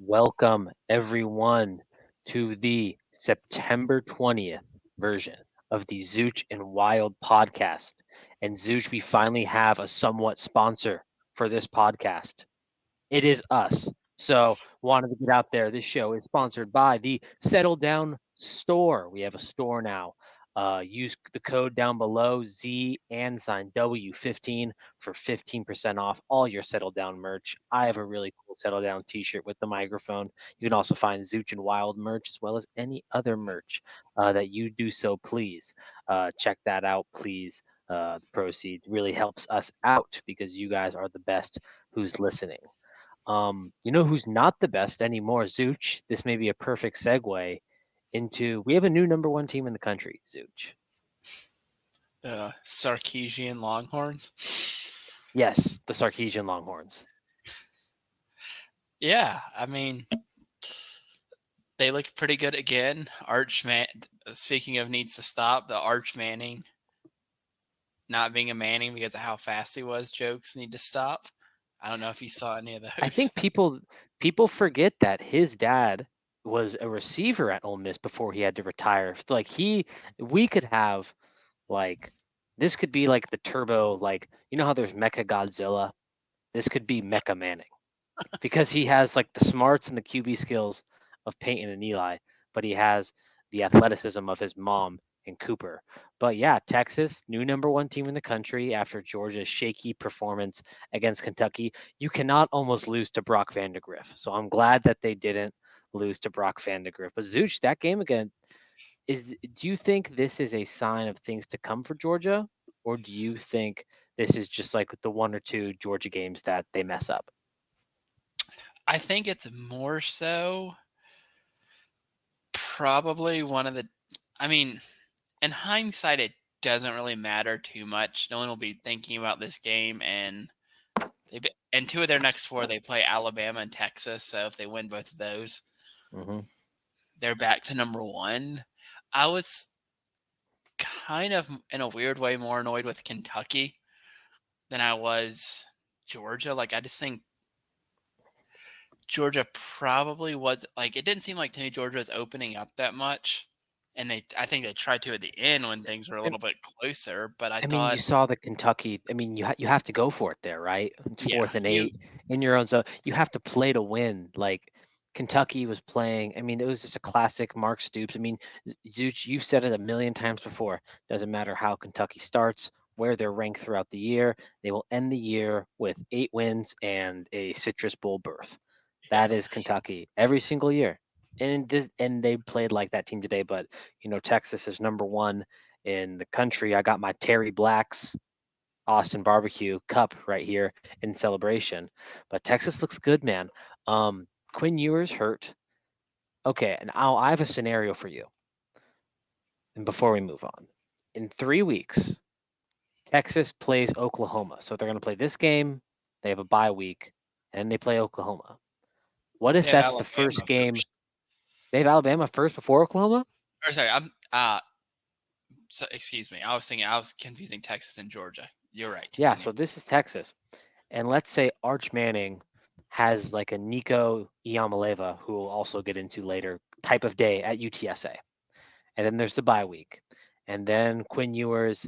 Welcome, everyone, to the September 20th version of the Zooch and Wilde podcast. And Zooch, we finally have a somewhat sponsor for this podcast. It is us. So, wanted to get out there. This show is sponsored by the Settle Down store. We have a store now. Use the code down below, Z and sign W15 for 15% off all your Settle Down merch. I have a really cool Settle Down t-shirt with the microphone. You can also find Zooch and Wild merch as well as any other merch that you do so, please. Check that out, please. The proceeds really helps us out because you guys are the best who's listening. You know who's not the best anymore, Zooch? This may be a perfect segue into we have a new number one team in the country, Zooch. The Sarkeesian Longhorns. Yes, the Sarkeesian Longhorns. Yeah, I mean, they look pretty good again. Speaking of needs to stop, the Arch Manning not being a Manning because of how fast he was jokes need to stop. I don't know if you saw any of I those. think people forget that his dad was a receiver at Ole Miss before he had to retire. Like we could have like this could be like the turbo, like you know how there's Mecha Godzilla. This could be Mecha Manning. Because he has like the smarts and the QB skills of Peyton and Eli, but he has the athleticism of his mom and Cooper. But yeah, Texas, new number one team in the country after Georgia's shaky performance against Kentucky. You cannot almost lose to Brock Vandegrift. So I'm glad that they didn't lose to Brock Vandegrift. But Zooch, that game again, do you think this is a sign of things to come for Georgia? Or do you think this is just like the one or two Georgia games that they mess up? I think it's more so probably one of the. I mean, in hindsight, it doesn't really matter too much. No one will be thinking about this game, and and two of their next four they play Alabama and Texas. So if they win both of those, Mm-hmm. they're back to number one. I was kind of, in a weird way, more annoyed with Kentucky than I was Georgia. Like, I just think Georgia probably was, like, it didn't seem like to me Georgia was opening up that much. And I think they tried to at the end when things were a little bit closer. But I I mean, you thought, saw the Kentucky. I mean, you have to go for it there, right? It's yeah, fourth and 8 in your own zone. You have to play to win. Like Kentucky was playing. I mean, it was just a classic Mark Stoops. I mean, Zuch, you've said it a million times before. Doesn't matter how Kentucky starts, where they're ranked throughout the year. They will end the year with 8 wins and a Citrus Bowl berth. yeah, That is Kentucky every single year. And they played like that team today, but Texas is number one in the country. I got my Terry Black's Austin Barbecue Cup right here in celebration. But Texas looks good, man. Quinn Ewers hurt. Okay, and I have a scenario for you. And before we move on, in 3 weeks, Texas plays Oklahoma. So they're going to play this game. They have a bye week, and then they play Oklahoma. What they if have that's the Alabama first game? first. They have Alabama first before Oklahoma? Or sorry, so excuse me. I was confusing Texas and Georgia. You're right. Yeah, Continue. so this is Texas. And let's say Arch Manning has like a Nico Iamaleava, who we'll also get into later, type of day at UTSA. And then there's the bye week. And then Quinn Ewers,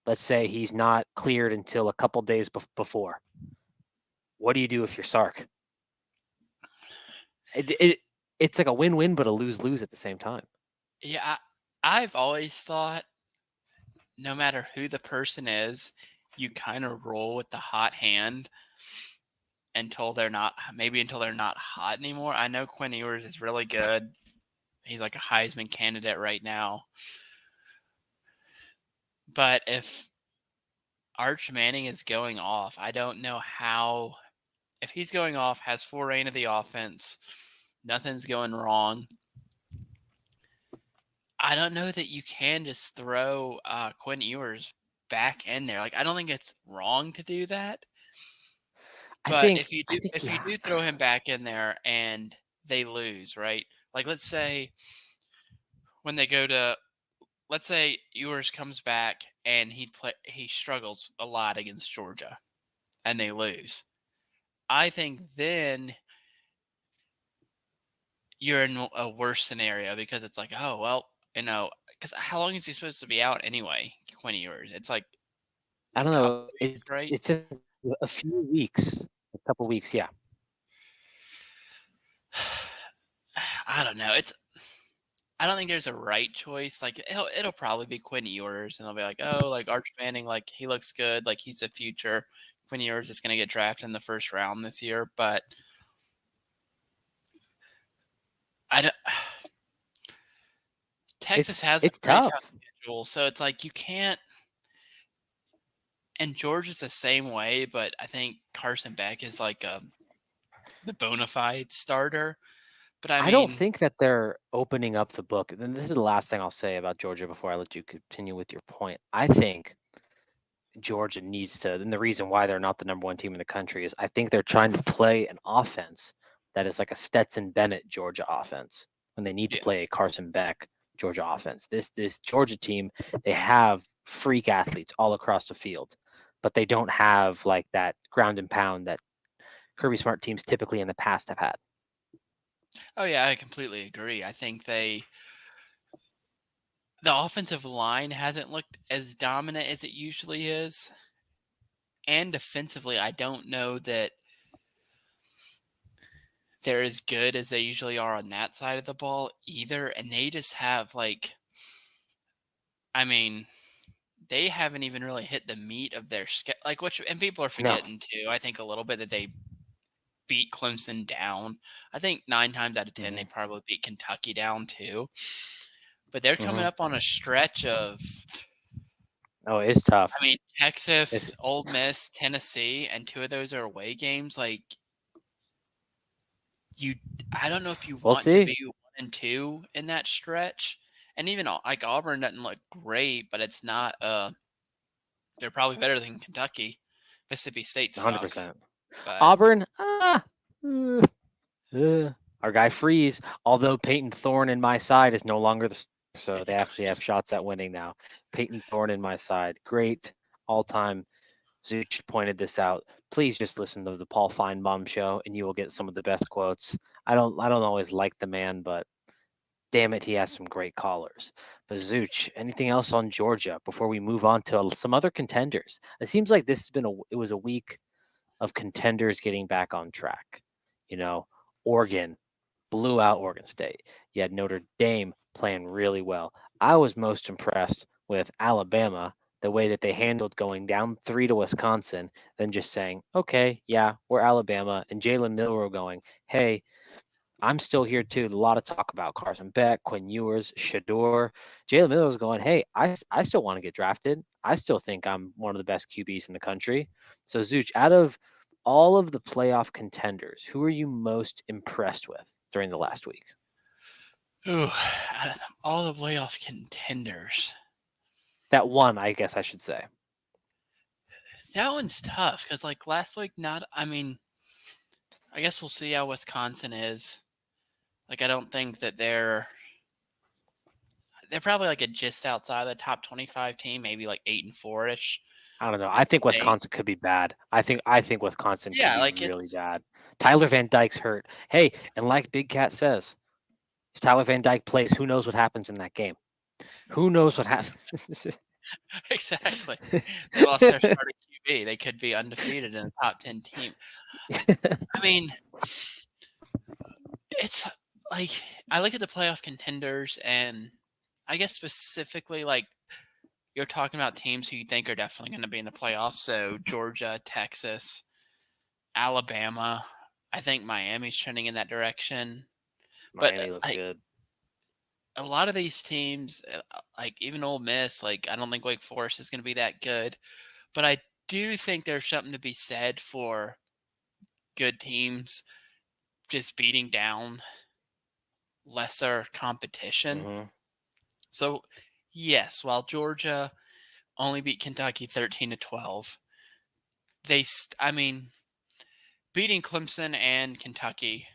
let's say he's not cleared until a couple days before. What do you do if you're Sark? It's like a win-win, but a lose-lose at the same time. Yeah, I've always thought no matter who the person is, you kind of roll with the hot hand until they're not, maybe until they're not hot anymore. I know Quinn Ewers is really good. He's like a Heisman candidate right now. But if Arch Manning is going off, I don't know how. If he's going off, has full reign of the offense, nothing's going wrong. I don't know that you can just throw Quinn Ewers back in there. Like, I don't think it's wrong to do that. I But think I think if you yeah. do throw him back in there and they lose, right? Like, let's say when they go to, let's say Ewers comes back and he struggles a lot against Georgia and they lose. I think then you're in a worse scenario because it's like, oh well, because how long is he supposed to be out anyway? Quinn Ewers, it's like I a don't couple know. weeks, right? It says a few weeks, a couple weeks. Yeah, I don't know. I don't think there's a right choice. Like it'll probably be Quinn Ewers, and they'll be like, oh, like Archer Manning, like he looks good, like he's the future. Quinn Ewers is going to get drafted in the first round this year, but I don't. Texas has a it's pretty tough. tough schedule, so it's like you can't. And Georgia's the same way, but I think Carson Beck is like the bona fide starter. But I I don't mean, think that they're opening up the book. And this is the last thing I'll say about Georgia before I let you continue with your point. I think Georgia needs to, and the reason why they're not the number one team in the country is I think they're trying to play an offense that is like a Stetson Bennett Georgia offense when they need to yeah. play a Carson Beck Georgia offense. This Georgia team, they have freak athletes all across the field, but they don't have like that ground and pound that Kirby Smart teams typically in the past have had. Oh yeah, I completely agree. I think the offensive line hasn't looked as dominant as it usually is. And defensively, I don't know that they're as good as they usually are on that side of the ball either. And they just have I mean, they haven't even really hit the meat of their and people are No. forgetting too. I think a little bit that they beat Clemson down. I think 9 times out of 10 they Mm-hmm. probably beat Kentucky down too. But they're coming Mm-hmm. up on a stretch of, Oh, it's tough. I mean, It's Texas, Ole Miss, Tennessee, and 2 of those are away games. Like you, I don't know if you we'll want to see. be 1-2 in that stretch. And even like Auburn doesn't look great, but it's not. They're probably better than Kentucky. Mississippi State sucks, 100%. but Auburn, uh, our guy Freeze. Although Peyton Thorne in my side is no longer so they actually have shots at winning now. Peyton Thorne in my side, great all-time. Zooch pointed this out. Please just listen to the Paul Feinbaum show, and you will get some of the best quotes. I don't always like the man, but damn it, he has some great callers. But Zooch, anything else on Georgia before we move on to some other contenders? It seems like this has been it was a week of contenders getting back on track. You know, Oregon blew out Oregon State. You had Notre Dame playing really well. I was most impressed with Alabama, the way that they handled going down 3 to Wisconsin, then just saying, okay, yeah, we're Alabama, and Jalen Milroe going, hey, I'm still here too. A lot of talk about Carson Beck, Quinn Ewers, Shador. Jalen Milroe's going, hey, I still want to get drafted. I still think I'm one of the best QBs in the country. So, Zooch, out of all of the playoff contenders, who are you most impressed with during the last week? ooh, out of all the playoff contenders, That one, I guess I should say. that one's tough because like last week, not. I mean, I guess we'll see how Wisconsin is. Like, I don't think that they're probably like a just outside the top 25 team, maybe like 8-4 ish. I don't know. I I think think, Wisconsin could be bad. I think Wisconsin could yeah, be like really it's bad. Tyler Van Dyke's hurt. Hey, and like Big Cat says, if Tyler Van Dyke plays, who knows what happens in that game? Who knows what happens? exactly. They lost their starting QB. They could be undefeated in a top 10 team. I mean, it's like I look at the playoff contenders, and I guess specifically like you're talking about teams who you think are definitely going to be in the playoffs. So Georgia, Texas, Alabama. I think Miami's trending in that direction. But Miami looks like good. a lot of these teams, like even Ole Miss, like I don't think Wake Forest is going to be that good. But I do think there's something to be said for good teams just beating down lesser competition. Hmm. So yes, while Georgia only beat Kentucky 13-12, I mean, beating Clemson and Kentucky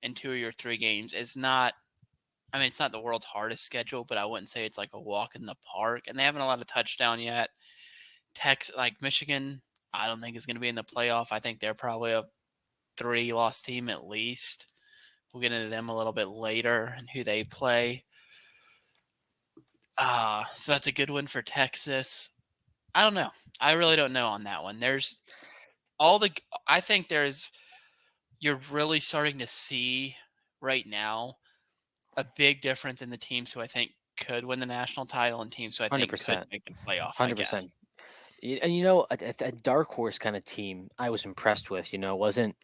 in 2 of your 3 games is not. I mean, it's not the world's hardest schedule, but I wouldn't say it's like a walk in the park. And they haven't allowed a touchdown yet. Like Michigan, I don't think is going to be in the playoff. I think they're probably a 3-loss team at least. We'll get into them a little bit later and who they play. So that's a good one for Texas. I don't know. I really don't know on that one. There's all the. I think there's. You're really starting to see right now a big difference in the teams who I think could win the national title and teams who I think could 100%. make the playoff, I guess. 100%. And a dark horse kind of team I was impressed with, wasn't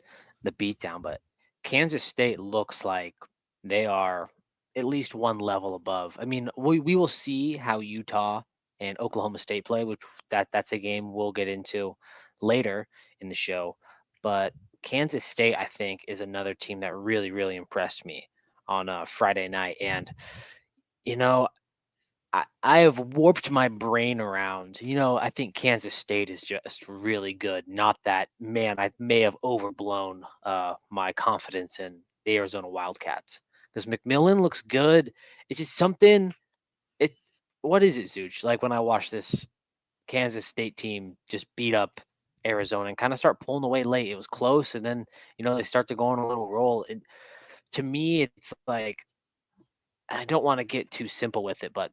the beatdown, but Kansas State looks like they are at least one level above. I mean, we will see how Utah and Oklahoma State play, which that's a game we'll get into later in the show. But Kansas State, I think, is another team that really, really impressed me on Friday night. And, you know, I have warped my brain around. I think Kansas State is just really good. Not that, man, I may have overblown my confidence in the Arizona Wildcats because McMillan looks good. It's just something. It what is it, Zooch? Like when I watch this Kansas State team just beat up Arizona and kind of start pulling away late. It was close, and then they start to go on a little roll. To me, it's like I don't want to get too simple with it, but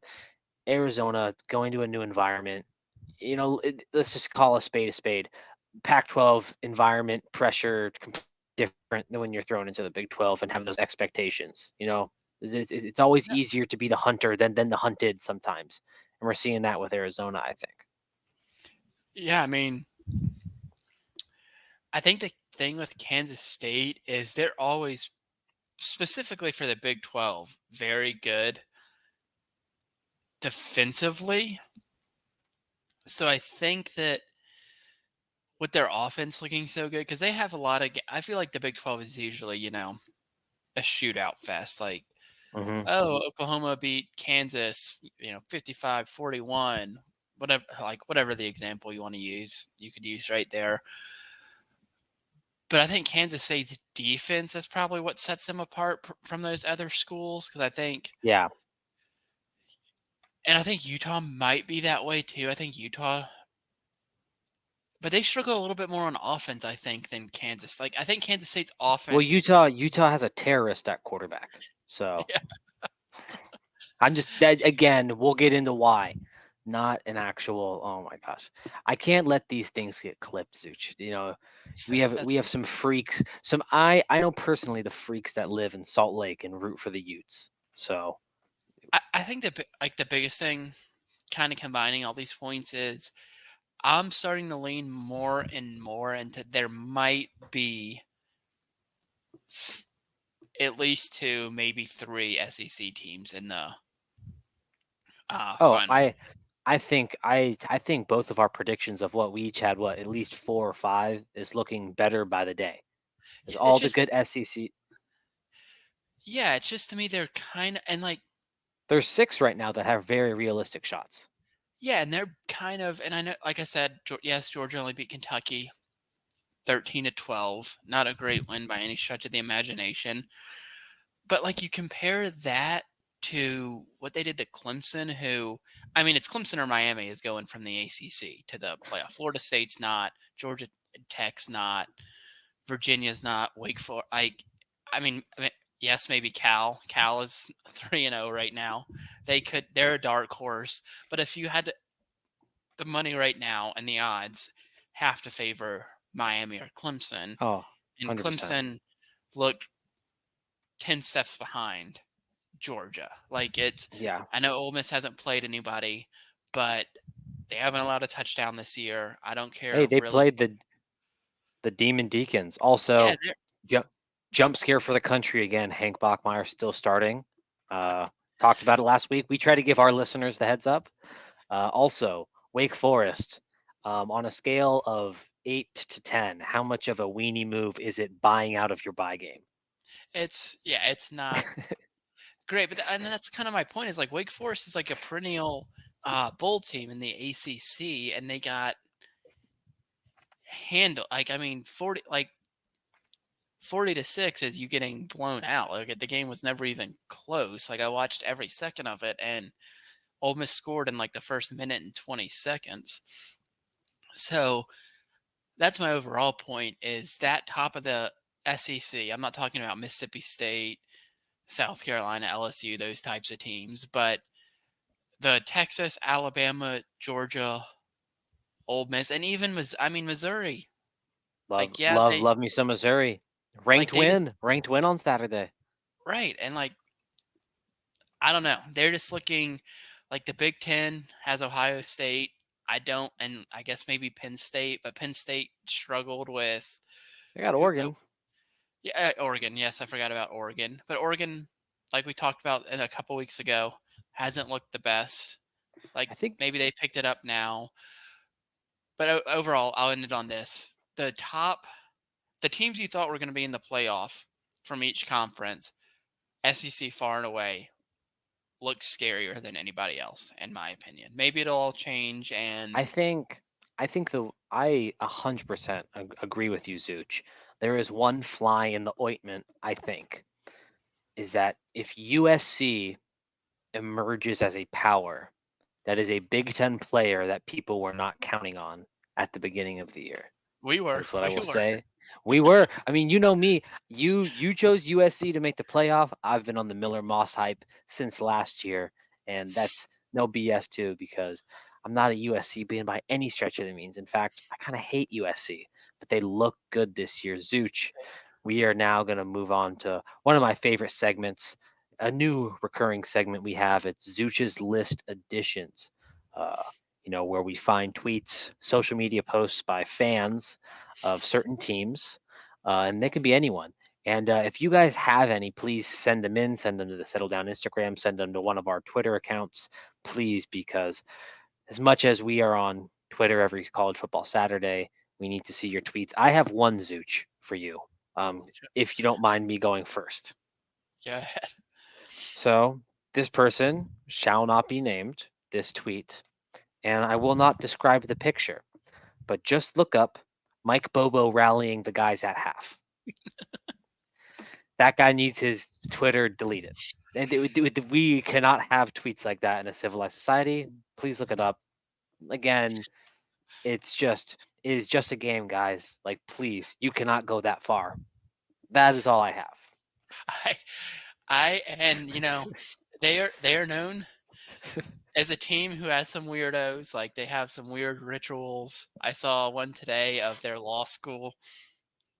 Arizona going to a new environment. Let's just call a spade a spade. Pac-12 environment pressure completely different than when you're thrown into the Big 12 and have those expectations. It's always Yeah. easier to be the hunter than the hunted sometimes, and we're seeing that with Arizona. I think. Yeah, I mean, I think the thing with Kansas State is they're always, specifically for the Big 12, very good defensively. So I think that with their offense looking so good, because they have a lot of, I feel like the Big 12 is usually, a shootout fest. Like, Hmm. oh, Oklahoma beat Kansas, 55-41, whatever the example you want to use, you could use right there. But I think Kansas State's defense is probably what sets them apart from those other schools. Because Yeah. I think Utah might be that way too. I think Utah, but they struggle a little bit more on offense, I think, than Kansas. Like, I think Kansas State's Well, offense. Utah has a terrorist at quarterback, so Yeah, I'm just that again. We'll get into why. Not an actual. Oh my gosh, I can't let these things get clipped, Zuch. We that's. have some freaks. I know personally the freaks that live in Salt Lake and root for the Utes. So I think the biggest thing, kind of combining all these points, is I'm starting to lean more and more into there might be at least two, maybe three SEC teams in the oh final. I think both of our predictions of what we each had at least 4 or 5 is looking better by the day. Is It's all the just, good SEC. yeah, it's just to me they're kind of, and like, There's 6 right now that have very realistic shots. yeah, and they're kind of, and I know, like I said, yes, Georgia only beat Kentucky 13-12, not a great win by any stretch of the imagination. But like you compare that to what they did to Clemson, who, I mean, it's Clemson or Miami is going from the ACC to the playoff. Florida State's not, Georgia Tech's not, Virginia's not, Wake Forest. I mean, yes, maybe Cal. Cal is 3-0 right now. They're a dark horse. But if you had the money right now and the odds have to favor Miami or Clemson, Oh, and 100%. Clemson looked 10 steps behind Georgia. Like, Yeah. I know Ole Miss hasn't played anybody, but they haven't allowed a touchdown this year. I don't Hey, care they really. played the Demon Deacons. Yeah, Also, they're, jump scare for the country again. Hank Bachmeyer still starting. Uh, Talked about it last week. We try to give our listeners the heads up. Also, Wake Forest. On a scale of 8 to 10, how much of a weenie move is it buying out of your buy game? it's not great, but and that's kind of my point. Is like Wake Forest is like a perennial bowl team in the ACC, and they got handled. Like, I mean, 40-6 is you getting blown out. Like, the game was never even close. Like, I watched every second of it, and Ole Miss scored in like the first minute and 20 seconds. So that's my overall point, is that top of the SEC. I'm not talking about Mississippi State, South Carolina, LSU, those types of teams, but the Texas, Alabama, Georgia, Ole Miss, and even Missouri. Love, Like, yeah, love, they love me some Missouri. like they just Ranked win on Saturday. right, and like I don't know, they're just looking like the Big Ten has Ohio State. I don't, and I guess maybe Penn State, but Penn State struggled with They got who? Oregon. Yeah, Oregon. Yes, I forgot about Oregon, but Oregon, like we talked about in a couple weeks ago, hasn't looked the best. Like I think maybe they've picked it up now, but overall, I'll end it on this: the teams you thought were going to be in the playoff from each conference, SEC far and away looks scarier than anybody else, in my opinion. Maybe it'll all change, I and think I 100% agree with you, Zooch. There is one fly in the ointment, I think, is that if USC emerges as a power, that is a Big Ten player that people were not counting on at the beginning of the year. we were, That's what I we will were. say. We were. I mean, you know me. You chose USC to make the playoff. I've been on the Miller Moss hype since last year, and that's no BS too because I'm not a USC being by any stretch of the means. In fact, I kind of hate USC, but they look good this year. Zooch, we are now going to move on to one of my favorite segments, a new recurring segment we have. It's Zooch's List Editions. Uh, where we find tweets, social media posts by fans of certain teams, and they can be anyone. And if you guys have any, please send them in. Send them to the Settle Down Instagram. Send them to one of our Twitter accounts, please, because as much as we are on Twitter every college football Saturday, we need to see your tweets. I have one Zooch for you, if you don't mind me going first. Go ahead. So this person shall not be named. This tweet, and I will not describe the picture, but just look up Mike Bobo rallying the guys at half. That guy needs his Twitter deleted. We cannot have tweets like that in a civilized society. Please look it up. Again, it is just a game, guys. Like, please, you cannot go that far. That is all I have. I, and they are known as a team who has some weirdos. Like they have some weird rituals. I saw one today of their law school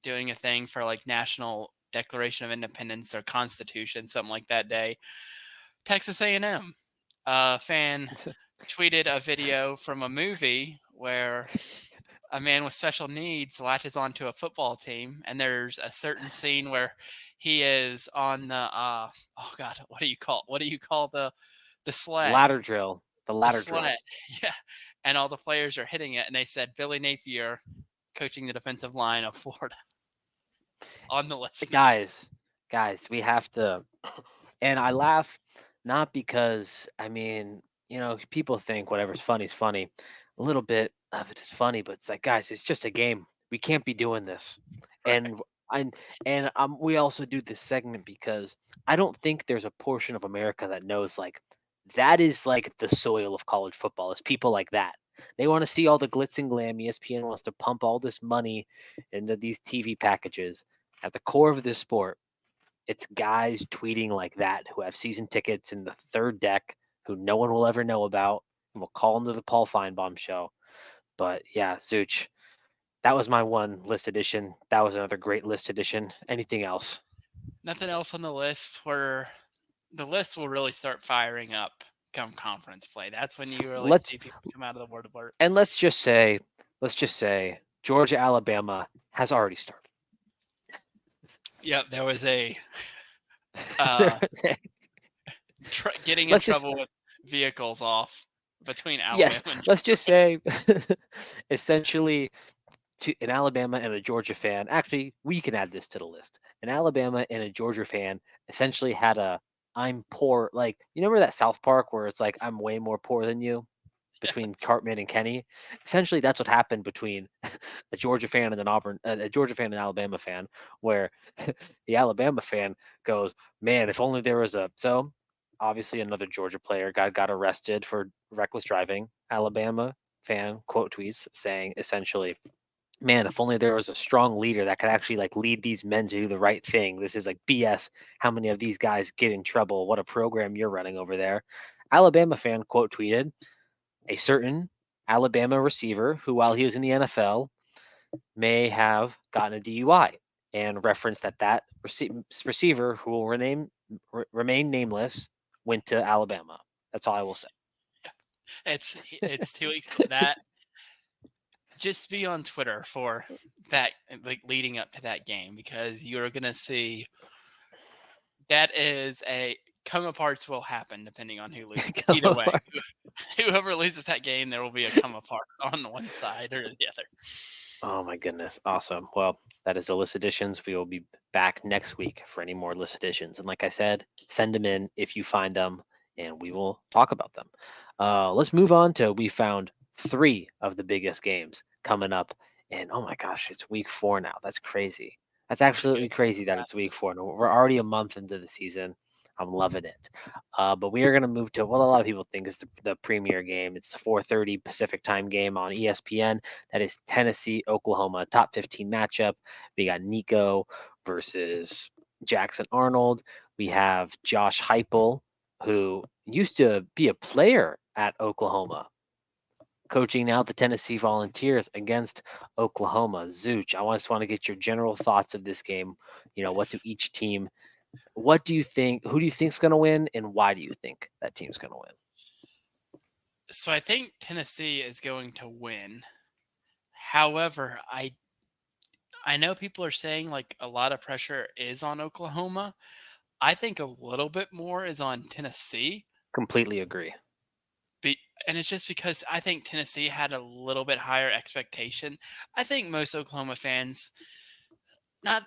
doing a thing for like National Declaration of Independence or Constitution, something like that day. Texas A&M fan tweeted a video from a movie where a man with special needs latches onto a football team, and there's a certain scene where he is on the oh god, what do you call the sled? Ladder drill. The The ladder drill. sled, yeah. And all the players are hitting it, and they said Billy Napier, coaching the defensive line of Florida, on the list now. Guys, we have to. And I laugh not because, people think whatever's funny is funny. A little bit of it is funny, but it's like, guys, it's just a game. We can't be doing this. Right. And I and we also do this segment because I don't think there's a portion of America that knows like that is like the soil of college football is people like that. They want to see all the glitz and glam. ESPN wants to pump all this money into these TV packages. At the core of this sport, it's guys tweeting like that who have season tickets in the third deck who no one will ever know about and will call into the Paul Feinbaum show. But yeah, Zooch, that was my one list edition. That was another great list edition. Anything else? Nothing else on the list where the list will really start firing up come conference play. That's when you really Let's see people come out of the woodwork. and let's just say Georgia Alabama has already started. Yep, there was a uh, getting in let's just trouble with vehicles off between yes, Alabama and let's just Georgia. say essentially to an Alabama and a Georgia fan. Actually, we can add this to the list. An Alabama and a Georgia fan essentially had a I'm poor, like you remember that South Park where it's like I'm way more poor than you between Yes. Cartman and Kenny. Essentially, that's what happened between a Georgia fan and an a Georgia fan and an Alabama fan, where the Alabama fan goes, "Man, if only there was a." So obviously, another Georgia player got arrested for reckless driving. Alabama fan quote tweets saying essentially man, if only there was a strong leader that could actually like lead these men to do the right thing. This is like BS. How many of these guys get in trouble? What a program you're running over there. Alabama fan quote tweeted a certain Alabama receiver who, while he was in the NFL, may have gotten a DUI and referenced that receiver who will remain nameless went to Alabama. That's all I will say. It's 2 weeks that just be on Twitter for that, like leading up to that game, because you're gonna see that is a come aparts will happen depending on who loses. Either way, whoever loses that game, there will be a come apart on one side or the other. Oh my goodness. Awesome. Well, that is the list editions. We will be back next week for any more list editions. And like I said, send them in if you find them and we will talk about them. Let's move on to we found 3 of the biggest games coming up. And oh my gosh, it's week 4 now. That's crazy. That's absolutely Good. crazy that it's week 4. And we're already a month into the season. I'm loving it. But we are going to move to what a lot of people think is the premier game. It's the 4:30 Pacific time game on ESPN. That is Tennessee, Oklahoma, top 15 matchup. We got Nico versus Jackson Arnold. We have Josh Heupel, who used to be a player at Oklahoma, coaching now the Tennessee Volunteers against Oklahoma. Zooch, I just want to get your general thoughts of this game. What do each team? What do you think? Who do you think's going to win, and why do you think that team's going to win? So I think Tennessee is going to win. However, I know people are saying like a lot of pressure is on Oklahoma. I think a little bit more is on Tennessee. Completely agree. And it's just because I think Tennessee had a little bit higher expectation. I think most Oklahoma fans, not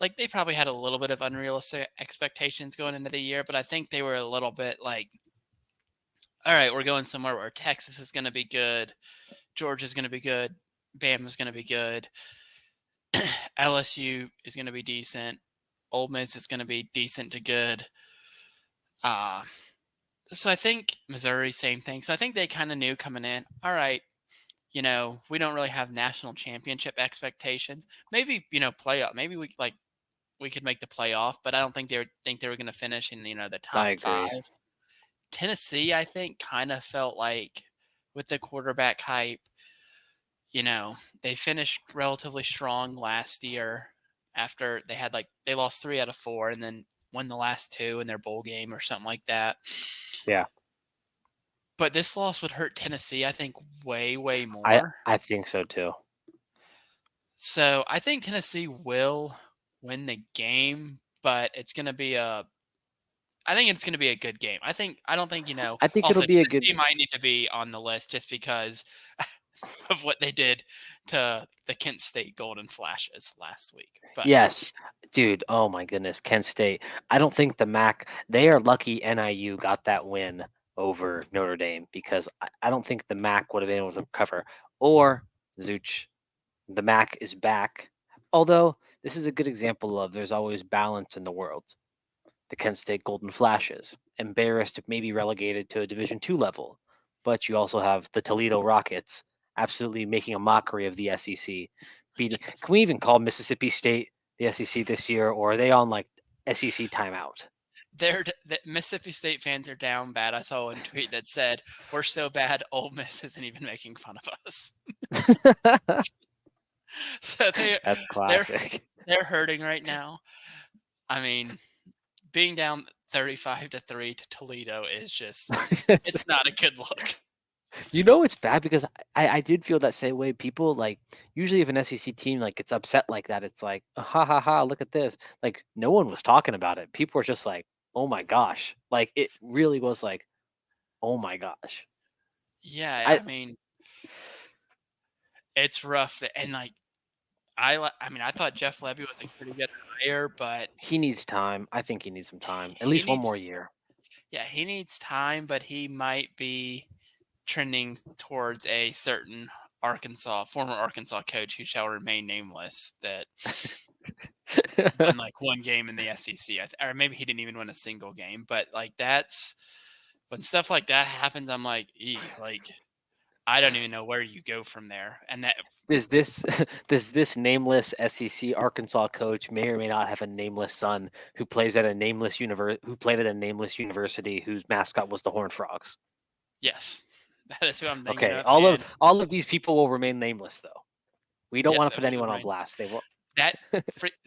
like they probably had a little bit of unrealistic expectations going into the year, but I think they were a little bit like, all right, we're going somewhere where Texas is going to be good, Georgia's going to be good, Bama's going to be good, LSU is going to be decent, Ole Miss is going to be decent to good. So I think Missouri, same thing. So I think they kind of knew coming in, all right, we don't really have national championship expectations. Maybe, playoff. Maybe we could make the playoff, but I don't think they were going to finish in, the I top agree. 5. Tennessee, I think, kind of felt like with the quarterback hype, they finished relatively strong last year after they lost 3 out of 4 and then won the last 2 in their bowl game or something like that. Yeah. But this loss would hurt Tennessee, I think, way, way I more. I think so too. So I think Tennessee will win the game, but it's going to be I think it's going to be a good game. I don't think, I think it'll also be a Tennessee good. might need to be on the list just because of what they did to the Kent State Golden Flashes last week. But Yes, dude. Oh my goodness, Kent State. I don't think the MAC. They are lucky NIU got that win over Notre Dame because I don't think the MAC would have been able to cover. Or Zooch, the MAC is back. Although this is a good example of there's always balance in the world. The Kent State Golden Flashes, embarrassed, maybe relegated to a Division II level, but you also have the Toledo Rockets, absolutely making a mockery of the SEC. Beating. Can we even call Mississippi State the SEC this year, or are they on like SEC timeout? the Mississippi State fans are down bad. I saw one tweet that said, "We're so bad, Ole Miss isn't even making fun of us." So That's they're classic. they're hurting right now. I mean, being down 35-3 to Toledo is just it's not a good look. It's bad because I did feel that same way. People like usually if an SEC team like gets upset like that, it's like ha ha ha, look at this. Like no one was talking about it. People were just like, oh my gosh. Like it really was like, oh my gosh. Yeah, I I mean, it's rough. And like I mean, I thought Jeff Levy was a pretty good hire, but He needs time. I think he needs some time. At he least one needs more year. he needs time, but he might be trending towards a certain former Arkansas coach who shall remain nameless that won like one game in the SEC, or maybe he didn't even win a single game. But like that's when stuff like that happens, I'm like, like I don't even know where you go from there. And that Does this does this nameless SEC Arkansas coach may or may not have a nameless son who plays at a nameless who played at a nameless university whose mascot was the Horned Frogs? yes, that is who I'm thinking Okay, of. all And of these people will remain nameless though. We don't yeah, want to that put will anyone on remain. blast. They will. That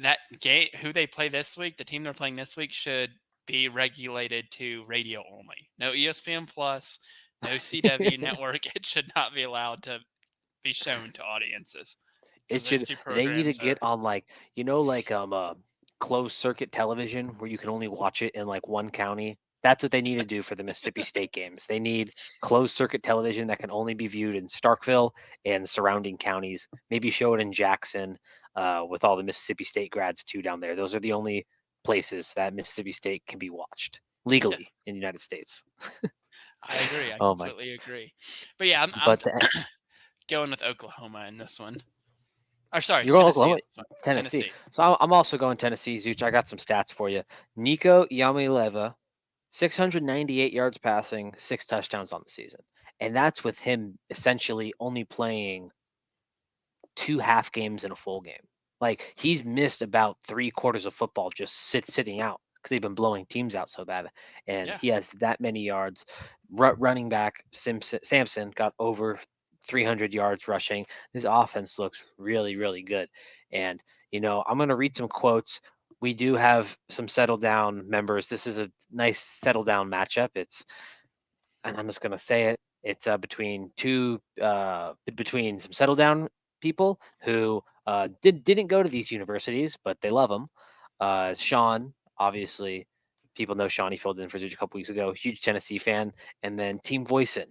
that game who they play this week, the team they're playing this week should be regulated to radio only. No ESPN Plus, no CW network. It should not be allowed to be shown to audiences It because those should. two They need to programs get are on like like closed circuit television where you can only watch it in like one county. That's what they need to do for the Mississippi State games. They need closed circuit television that can only be viewed in Starkville and surrounding counties. Maybe show it in Jackson with all the Mississippi State grads too down there. Those are the only places that Mississippi State can be watched yeah. legally in the United States. I agree. I Oh my! completely agree. But yeah, I'm But the, going with Oklahoma in this one. Or sorry, you're going Tennessee in Oklahoma, this one. Tennessee. Tennessee. So I'm also going Tennessee. Zooch, I got some stats for you. Nico Yamileva 698 yards passing, 6 touchdowns on the season. And that's with him essentially only playing 2 half games in a full game. Like he's missed about 3/4 of football just sitting out because they've been blowing teams out so bad. And Yeah. he has that many yards. Running back Samson got over 300 yards rushing. His offense looks really, really good. And, I'm going to read some quotes. We do have some settle down members. This is a nice settle down matchup. And I'm just going to say it. It's between some settle down people who didn't go to these universities, but they love them. Sean, obviously, people know Sean. He filled in for Zooch a couple weeks ago. Huge Tennessee fan, and then Team Voisin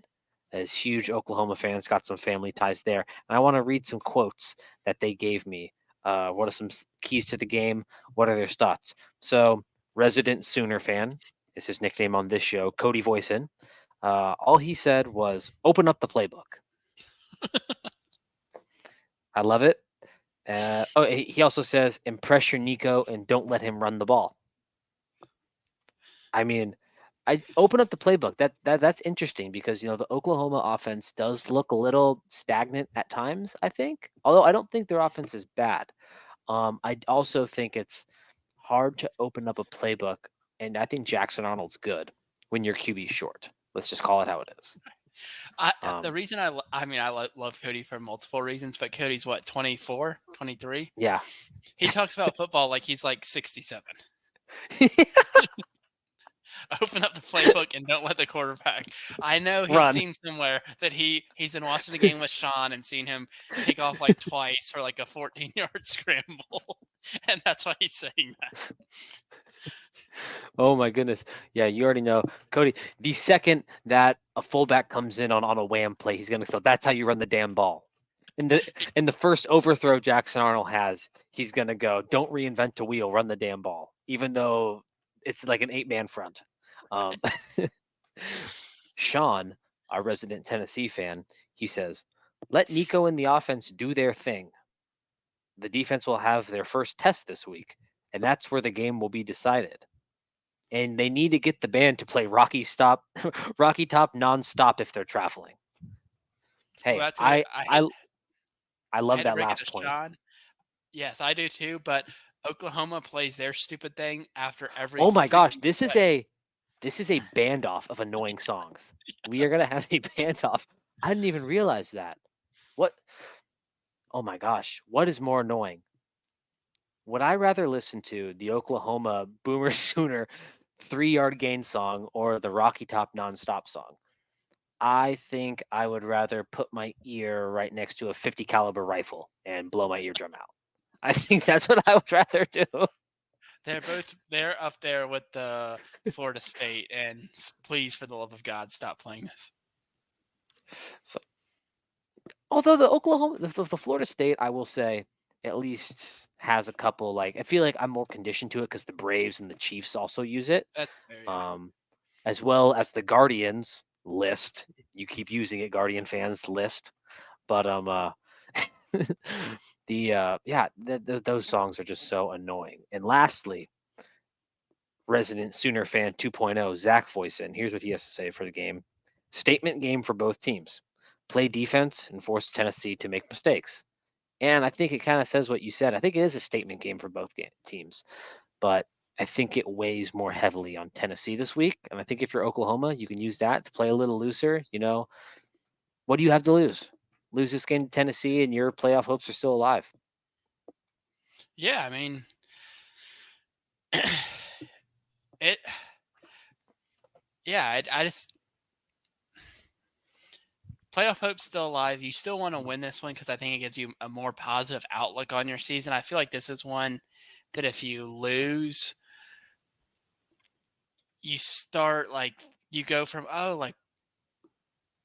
is huge Oklahoma fans. Got some family ties there, and I want to read some quotes that they gave me. What are some keys to the game? What are their thoughts? So, resident Sooner fan is his nickname on this show. Cody Voisin. All he said was, "Open up the playbook." I love it. He also says, "Impress your Nico and don't let him run the ball." I mean, I open up the playbook. That's interesting because the Oklahoma offense does look a little stagnant at times. I think, although I don't think their offense is bad. I also think it's hard to open up a playbook, and I think Jackson Arnold's good when your QB short. Let's just call it how it is. The reason I love Cody for multiple reasons, but Cody's what, 24, 23? Yeah. He talks about football like he's like 67. Open up the playbook and don't let the quarterback. I know he's Run. seen somewhere that he's been watching the game with Sean and seen him pick off like twice for like a 14-yard scramble, and that's why he's saying that. Oh my goodness. Yeah, you already know. Cody, the second that a fullback comes in on a wham play, he's gonna, so that's how you run the damn ball. In the first overthrow Jackson Arnold has, he's gonna go, "Don't reinvent the wheel, run the damn ball." Even though it's like an 8-man front. Um, Sean, our resident Tennessee fan, he says, "Let Nico and the offense do their thing. The defense will have their first test this week, and that's where the game will be decided. And they need to get the band to play Rocky Top nonstop if they're traveling." Well, Hey, that's what I I hate. I I I love had to that break it to last point. Sean. Yes, I do too. But Oklahoma plays their stupid thing after every Oh my gosh, freaking this is play. a band off of annoying songs. We are gonna Yes. have a band off. I didn't even realize that. What? Oh my gosh, what is more annoying? Would I rather listen to the Oklahoma Boomer Sooner 3-yard gain song or the Rocky Top nonstop song? I think I would rather put my ear right next to a 50 caliber rifle and blow my eardrum out. I think that's what I would rather do. They're up there with the Florida State, and please, for the love of God, stop playing this. So, although the Florida State, I will say, at least has a couple, like, I feel like I'm more conditioned to it because the Braves and the Chiefs also use it, That's fair, yeah. um, as well as the Guardians list. You keep using it, Guardian fans list, but those songs are just so annoying. And lastly, resident Sooner fan 2.0, Zach Voisin. Here's what he has to say for the game. Statement game for both teams. play defense and force Tennessee to make mistakes. And I think it kind of says what you said. I think it is a statement game for both teams, but I think it weighs more heavily on Tennessee this week. And I think if you're Oklahoma, you can use that to play a little looser. What do you have to lose? Lose this game to Tennessee, and your playoff hopes are still alive. Yeah, I mean, it. Yeah, I just playoff hope's still alive. You still want to win this one because I think it gives you a more positive outlook on your season. I feel like this is one that if you lose, you start you go from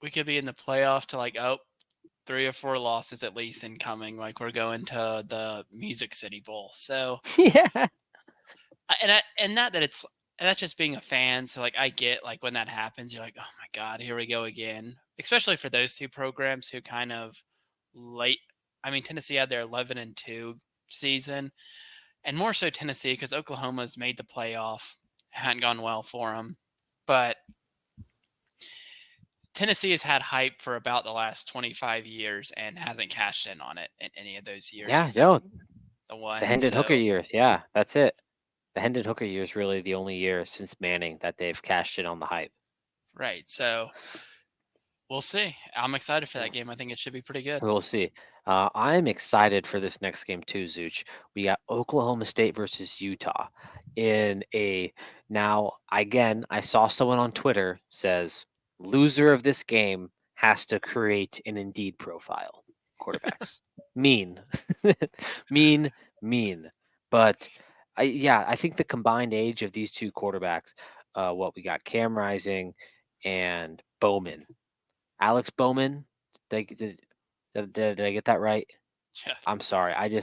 we could be in the playoff to 3 or 4 losses at least incoming. Like we're going to the Music City Bowl. So Yeah. and not that it's and that's just being a fan. So I get when that happens, you're like, oh my god, here we go again. Especially for those two programs who kind of late. I mean, Tennessee had their 11-2 season, and more so Tennessee because Oklahoma's made the playoff, hadn't gone well for them, but Tennessee has had hype for about the last 25 years and hasn't cashed in on it in any of those years Yeah, except no, the the one. Hendon Hooker So years. Yeah, that's it. The Hendon Hooker year is really the only year since Manning that they've cashed in on the hype. right. So we'll see. I'm excited for that game. I think it should be pretty good. We'll see. I'm excited for this next game too, Zooch. We got Oklahoma State versus Utah in a now again, I saw someone on Twitter says loser of this game has to create an Indeed profile. Quarterbacks. Mean. mean, mean. But I think the combined age of these two quarterbacks, what we got Cam Rising and Bowman. Alex Bowman, did I get that right? Yeah. I'm sorry. I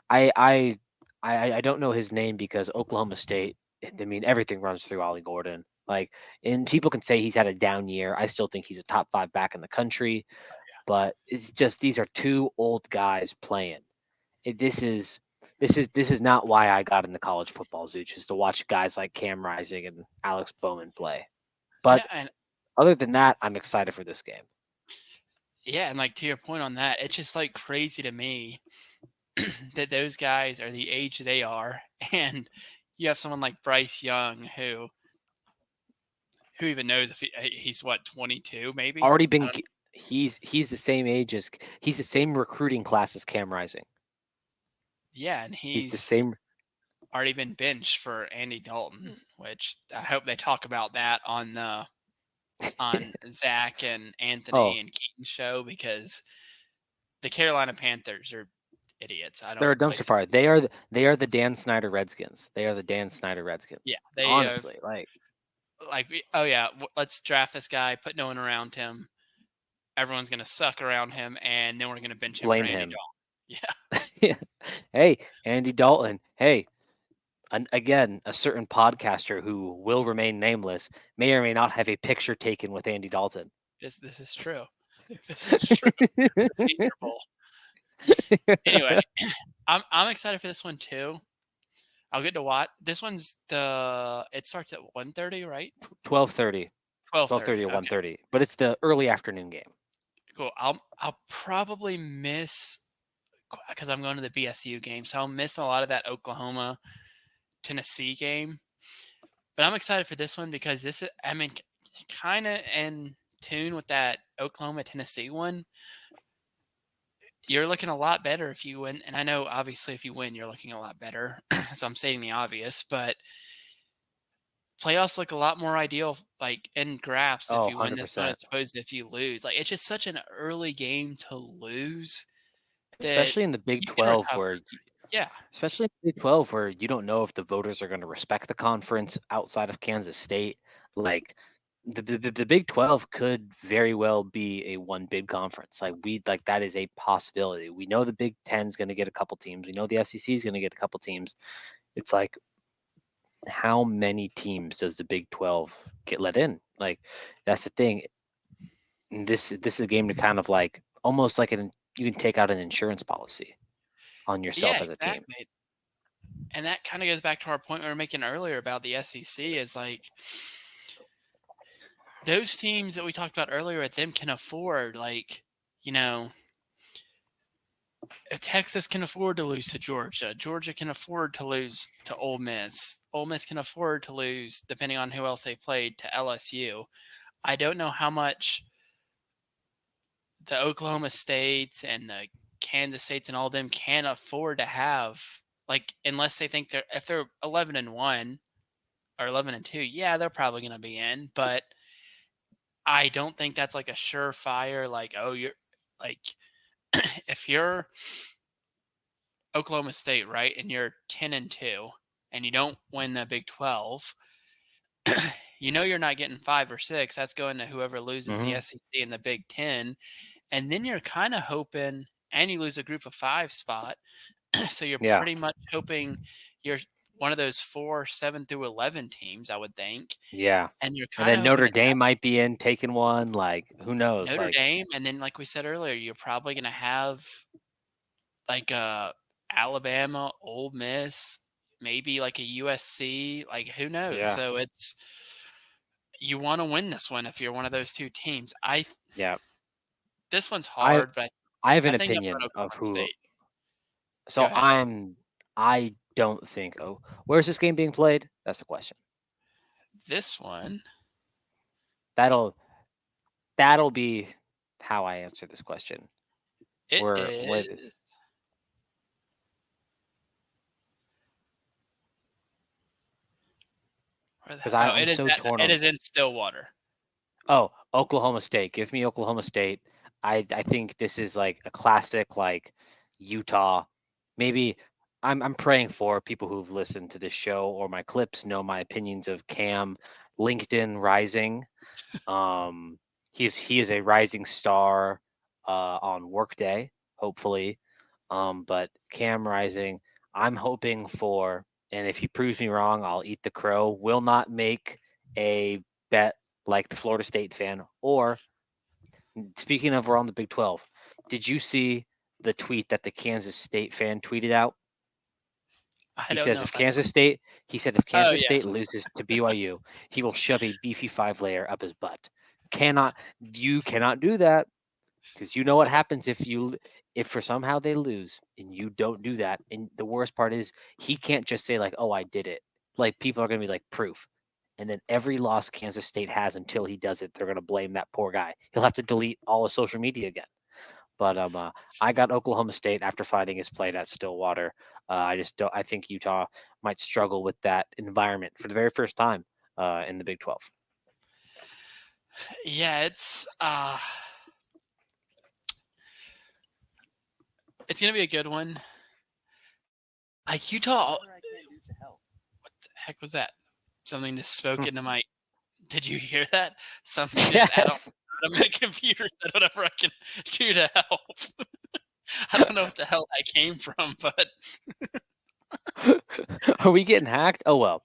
I I don't know his name because Oklahoma State. I mean, everything runs through Ollie Gordon. And people can say he's had a down year. I still think he's a top 5 back in the country. But it's just these are two old guys playing. This is not why I got into college football, Zooch, is to watch guys like Cam Rising and Alex Bowman play. No, But and other than that, I'm excited for this game. yeah, and to your point on that, it's just crazy to me that those guys are the age they are, and you have someone like Bryce Young who even knows if he's what 22 maybe. Already I been don't. he's the same age as he's the same recruiting class as Cam Rising. Yeah, and He's the he's same. already been benched for Andy Dalton, which I hope they talk about that on Zach and Oh, Anthony and Keaton's show because the Carolina Panthers are idiots. I they're don't a dumpster place. fire. They are the Dan Snyder Redskins. They are the Dan Snyder Yeah, Redskins. they have Honestly, like oh yeah, let's draft this guy, put no one around him. Everyone's gonna suck around him, and then we're gonna bench him for blame Andy him. Dalton. Yeah. Hey, Andy Dalton. Hey, again, a certain podcaster who will remain nameless may or may not have a picture taken with Andy Dalton. This is true. This is true. The Senior Bowl. Anyway, I'm excited for this one too. I'll get to watch. This one's it starts at 1:30, right? 12:30, 12:30 12:30. or Okay, 1:30, but it's the early afternoon game. cool. I'll probably miss because I'm going to the BSU game, so I'll miss a lot of that Oklahoma Tennessee game. But I'm excited for this one because this is, I mean, kind of in tune with that Oklahoma Tennessee one. You're looking a lot better if you win. And I know, obviously, if you win, you're looking a lot better. So I'm stating the obvious, but playoffs look a lot more ideal, in graphs, if Oh, you win this one 100%. as opposed to if you lose. It's just such an early game to lose that Especially in the Big you can 12 recover. where Yeah. especially in the Big 12 where you don't know if the voters are going to respect the conference outside of Kansas State. Like the Big 12 could very well be a one big conference. Like that is a possibility. We know the Big 10 is going to get a couple teams. We know the SEC is going to get a couple teams. It's like how many teams does the Big 12 get let in? Like that's the thing. And this is a game to kind of almost like you can take out an insurance policy on Yeah, yourself as a team. exactly. And that kind of goes back to our point we were making earlier about the SEC is those teams that we talked about earlier at them can afford, like, you know, if Texas can afford to lose to Georgia, Georgia can afford to lose to Ole Miss can afford to lose, depending on who else they played, to LSU. I don't know how much the Oklahoma States and the Kansas States and all of them can afford to have, like, unless they think if they're 11-1 or 11-2, yeah, they're probably going to be in, but I don't think that's like a surefire, like, oh, you're like, if you're Oklahoma State, right, and you're 10-2 and you don't win the Big 12, you know you're not getting 5 or 6. That's going to whoever loses the Hmm. SEC and the Big 10, and then you're kind of hoping, and you lose a Group of 5 spot, so you're Yeah, pretty much hoping you're one of those 4 7 through 11 teams, I would think, yeah. and you're And kind of then hoping Notre that Dame might be in taking one. Like, who knows? Notre Like, Dame, and then like we said earlier, you're probably going to have like Alabama, Ole Miss, maybe like a USC, like who knows? yeah, So it's you want to win this one if you're one of those two teams. yeah. This one's I hard, but I have I an think I'm going opinion of Oklahoma who. State. Go So ahead. I don't think. Oh, where's this game being played? That's the question. This one, That'll that'll be how I answer this question. it Where this? is. Where the Because hell? Oh, I'm so torn it on. is in Stillwater. Oh, Oklahoma State. Give me Oklahoma State. I think this is like a classic, like Utah. Maybe I'm praying for people who've listened to this show or my clips know my opinions of Cam, LinkedIn Rising. Um, he is a rising star on Workday, hopefully. But Cam Rising, I'm hoping for, and if he proves me wrong, I'll eat the crow. Will not make a bet like the Florida State fan. Or speaking of, we're on the Big 12. Did you see the tweet that the Kansas State fan tweeted out? I He don't says know if if I. Kansas State, he said if Oh Kansas State yes, loses to BYU, he will shove a beefy 5 layer up his butt. Cannot you cannot do that because you know what happens if for somehow they lose and you don't do that. And the worst part is he can't just say like, "Oh, I did it." Like people are gonna be like proof. And then every loss Kansas State has until he does it, they're gonna blame that poor guy. He'll have to delete all of social media again. But I got Oklahoma State after finding his plate at Stillwater. I just don't. I think Utah might struggle with that environment for the very first time in the Big 12. yeah, it's gonna be a good one. Like Utah, what the heck was that? Something just spoke into my. Did you hear that? Something just Yes. out of my computer said whatever I can do to help. I don't know what the hell that came from, but Are we getting hacked? Oh well.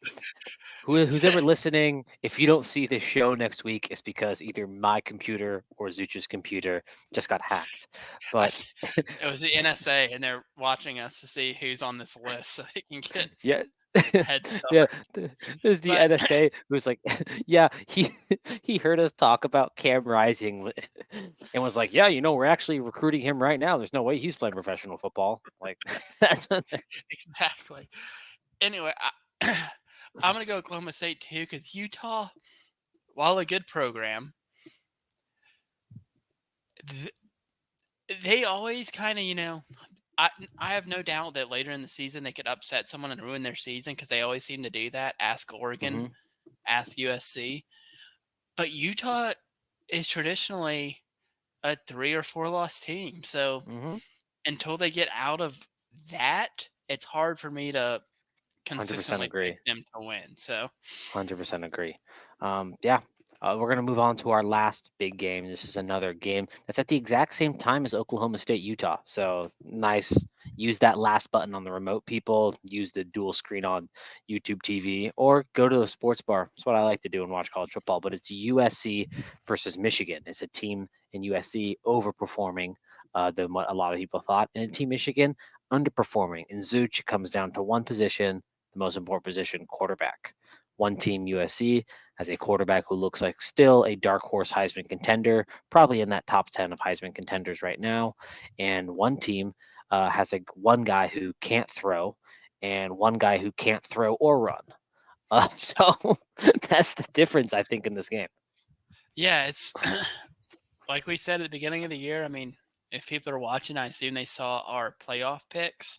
Who's ever listening, if you don't see this show next week, it's because either my computer or Zuch's computer just got hacked. I But it was the NSA, and they're watching us to see who's on this list so they can get yeah, a head yeah, start. there's the But NSA who's like, yeah, he heard us talk about Cam Rising and was like, yeah, we're actually recruiting him right now. There's no way he's playing professional football. Like that's what exactly. Anyway, I'm gonna go Oklahoma State too because Utah, while a good program, th- they always kind of I have no doubt that later in the season they could upset someone and ruin their season because they always seem to do that. Ask Oregon, hmm ask USC, but Utah is traditionally a 3 or 4 loss team. So hmm until they get out of that, it's hard for me to 100% consistently pick agree. them to win. So 100% agree. Yeah, we're going to move on to our last big game. This is another game that's at the exact same time as Oklahoma State, Utah. So nice. Use that last button on the remote, people. Use the dual screen on YouTube TV or go to a sports bar. That's what I like to do and watch college football. But it's USC versus Michigan. It's a team in USC overperforming than what a lot of people thought, and Team Michigan underperforming. In Zooch, it comes down to one position, the most important position, quarterback. One team, USC, has a quarterback who looks like still a dark horse Heisman contender, probably in that top 10 of Heisman contenders right now. And one team has one guy who can't throw and one guy who can't throw or run. So that's the difference, I think, in this game. Yeah, it's like we said at the beginning of the year. I mean, if people are watching, I assume they saw our playoff picks.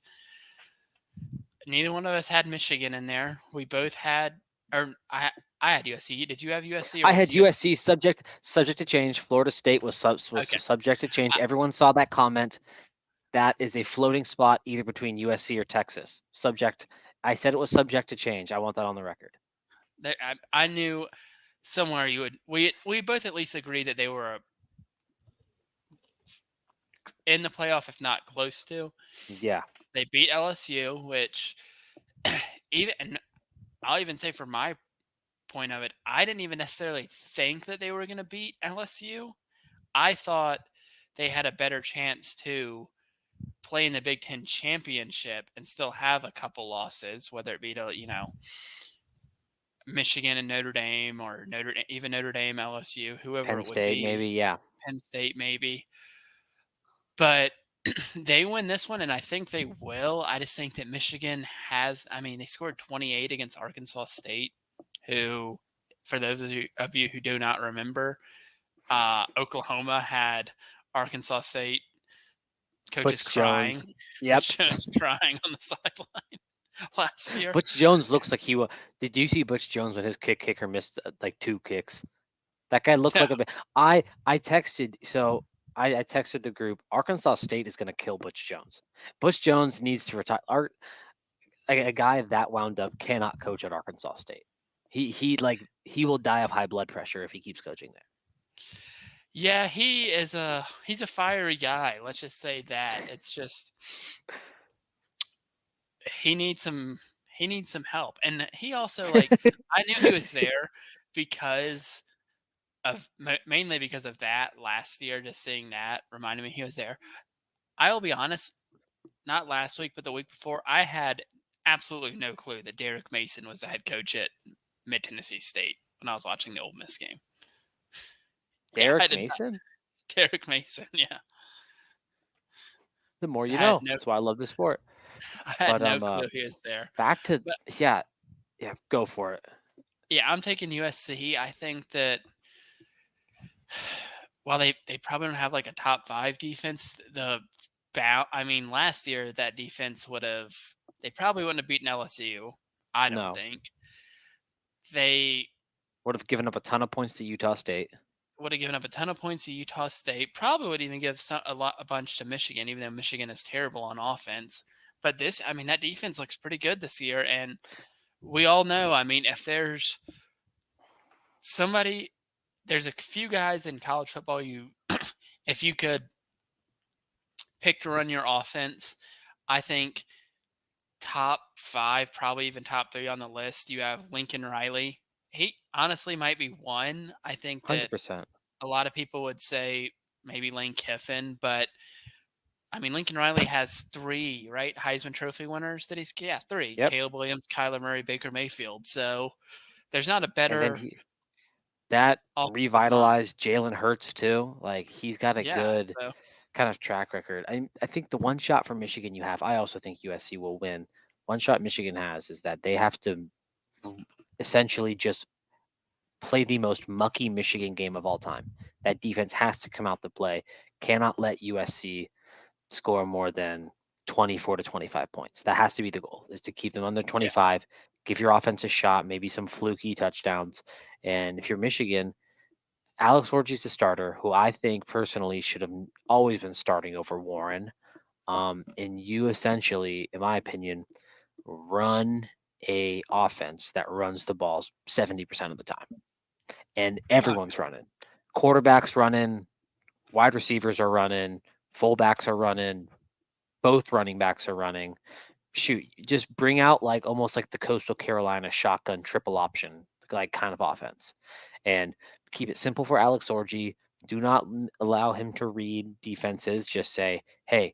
Neither one of us had Michigan in there. We both had, or I had USC. Did you have USC or I was had USC? USC subject to change. Florida State was Okay. subject to change. I, Everyone saw that comment. That is a floating spot either between USC or Texas. Subject. I said it was subject to change. I want that on the record. I knew somewhere you would. We both at least agreed that they were in the playoff, if not close to. Yeah. They beat LSU, which even I'll even say from my point of it, I didn't even necessarily think that they were going to beat LSU. I thought they had a better chance to play in the Big Ten championship and still have a couple losses, whether it be to Michigan and Notre Dame or even Notre Dame, LSU, whoever Penn it would State, be, maybe. Yeah. Penn State maybe. But they win this one, and I think they will. I just think that Michigan has. I mean, they scored 28 against Arkansas State, who, for those of you who do not remember, Oklahoma had Arkansas State coaches Butch Jones. crying, Yep. Butch Jones crying on the sideline last year. Butch Jones looks like he was. Did you see Butch Jones when his kicker missed like 2 kicks? That guy looked No, like a. I texted so. I texted the group. Arkansas State is going to kill Butch Jones. Butch Jones needs to retire. A guy that wound up cannot coach at Arkansas State. He will die of high blood pressure if he keeps coaching there. yeah, he's a fiery guy. Let's just say that. It's just he needs some help, and he also I knew he was there because of mainly because of that last year. Just seeing that reminded me he was there. I'll be honest, not last week, but the week before, I had absolutely no clue that Derek Mason was the head coach at Mid Tennessee State when I was watching the Ole Miss game. Yeah, I Derek did not. Mason. Derek Mason, yeah. The more I you had know. no That's why I love the sport. I had But no clue he was there. back to But yeah, yeah. Go for it. yeah, I'm taking USC. I think that while they probably don't have like a top 5 defense, I mean, last year that defense they probably wouldn't have beaten LSU. I don't No, think. They would have given up a ton of points to Utah State. would have given up a ton of points to Utah State. Probably would even give a bunch to Michigan, even though Michigan is terrible on offense. But I mean, that defense looks pretty good this year, and we all know. I mean, if there's there's a few guys in college football if you could pick to run your offense, I think top 5, probably even top 3 on the list. You have Lincoln Riley. He honestly might be one. I think that 100%. a lot of people would say maybe Lane Kiffin, but I mean Lincoln Riley has 3, right? Heisman Trophy winners that 3. Yep. Caleb Williams, Kyler Murray, Baker Mayfield. So there's not a And then better that offensive line. revitalized Jalen Hurts too. Like he's got a Yeah. good So kind of track record. I think the one shot from Michigan you have. I also think USC will win. One shot Michigan has is that they have to essentially just play the most mucky Michigan game of all time. That defense has to come out to play. Cannot let USC score more than 24 to 25 points. That has to be the goal, is to keep them under yeah. 25, give your offense a shot, maybe some fluky touchdowns. And if you're Michigan, Alex Orji's the starter, who I think personally should have always been starting over Warren. And you essentially, in my opinion, run a offense that runs the balls 70% of the time. And Oh, everyone's running. Quarterbacks running, wide receivers are running, fullbacks are running, both running backs are running. Shoot, just bring out like almost like the Coastal Carolina shotgun triple option like kind of offense, and keep it simple for Alex Orji. Do not allow him to read defenses. Just say, hey,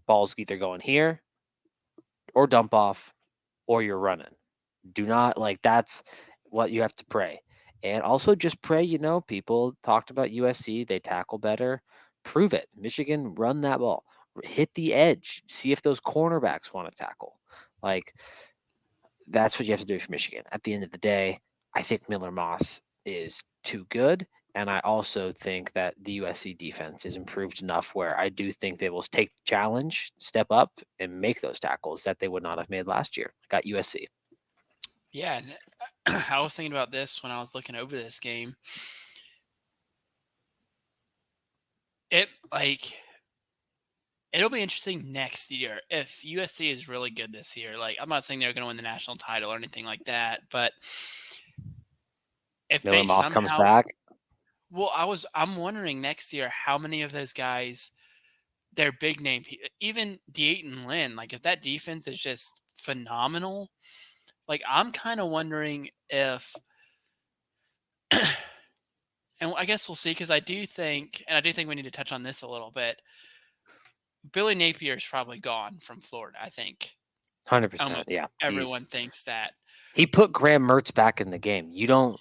ball's either going here or dump off or you're running. Do not like that's what you have to pray. And also just pray, people talked about USC, they tackle better. Prove it. Michigan, run that ball. Hit the edge. See if those cornerbacks want to tackle. Like that's what you have to do for Michigan. At the end of the day, I think Miller Moss is too good. And I also think that the USC defense is improved enough where I do think they will take the challenge, step up, and make those tackles that they would not have made last year. I got USC. Yeah, and I was thinking about this when I was looking over this game. It like it'll be interesting next year if USC is really good this year. Like, I'm not saying they're going to win the national title or anything like that, but if Miller they Moss comes somehow, back. well, I'm wondering next year how many of those guys, they're big name, even Dayton Lynn, like if that defense is just phenomenal, like I'm kind of wondering if, and I guess we'll see because I do think we need to touch on this a little bit. Billy Napier's probably gone from Florida. I think 100%. almost Yeah. everyone thinks that. He put Graham Mertz back in the game. Yeah,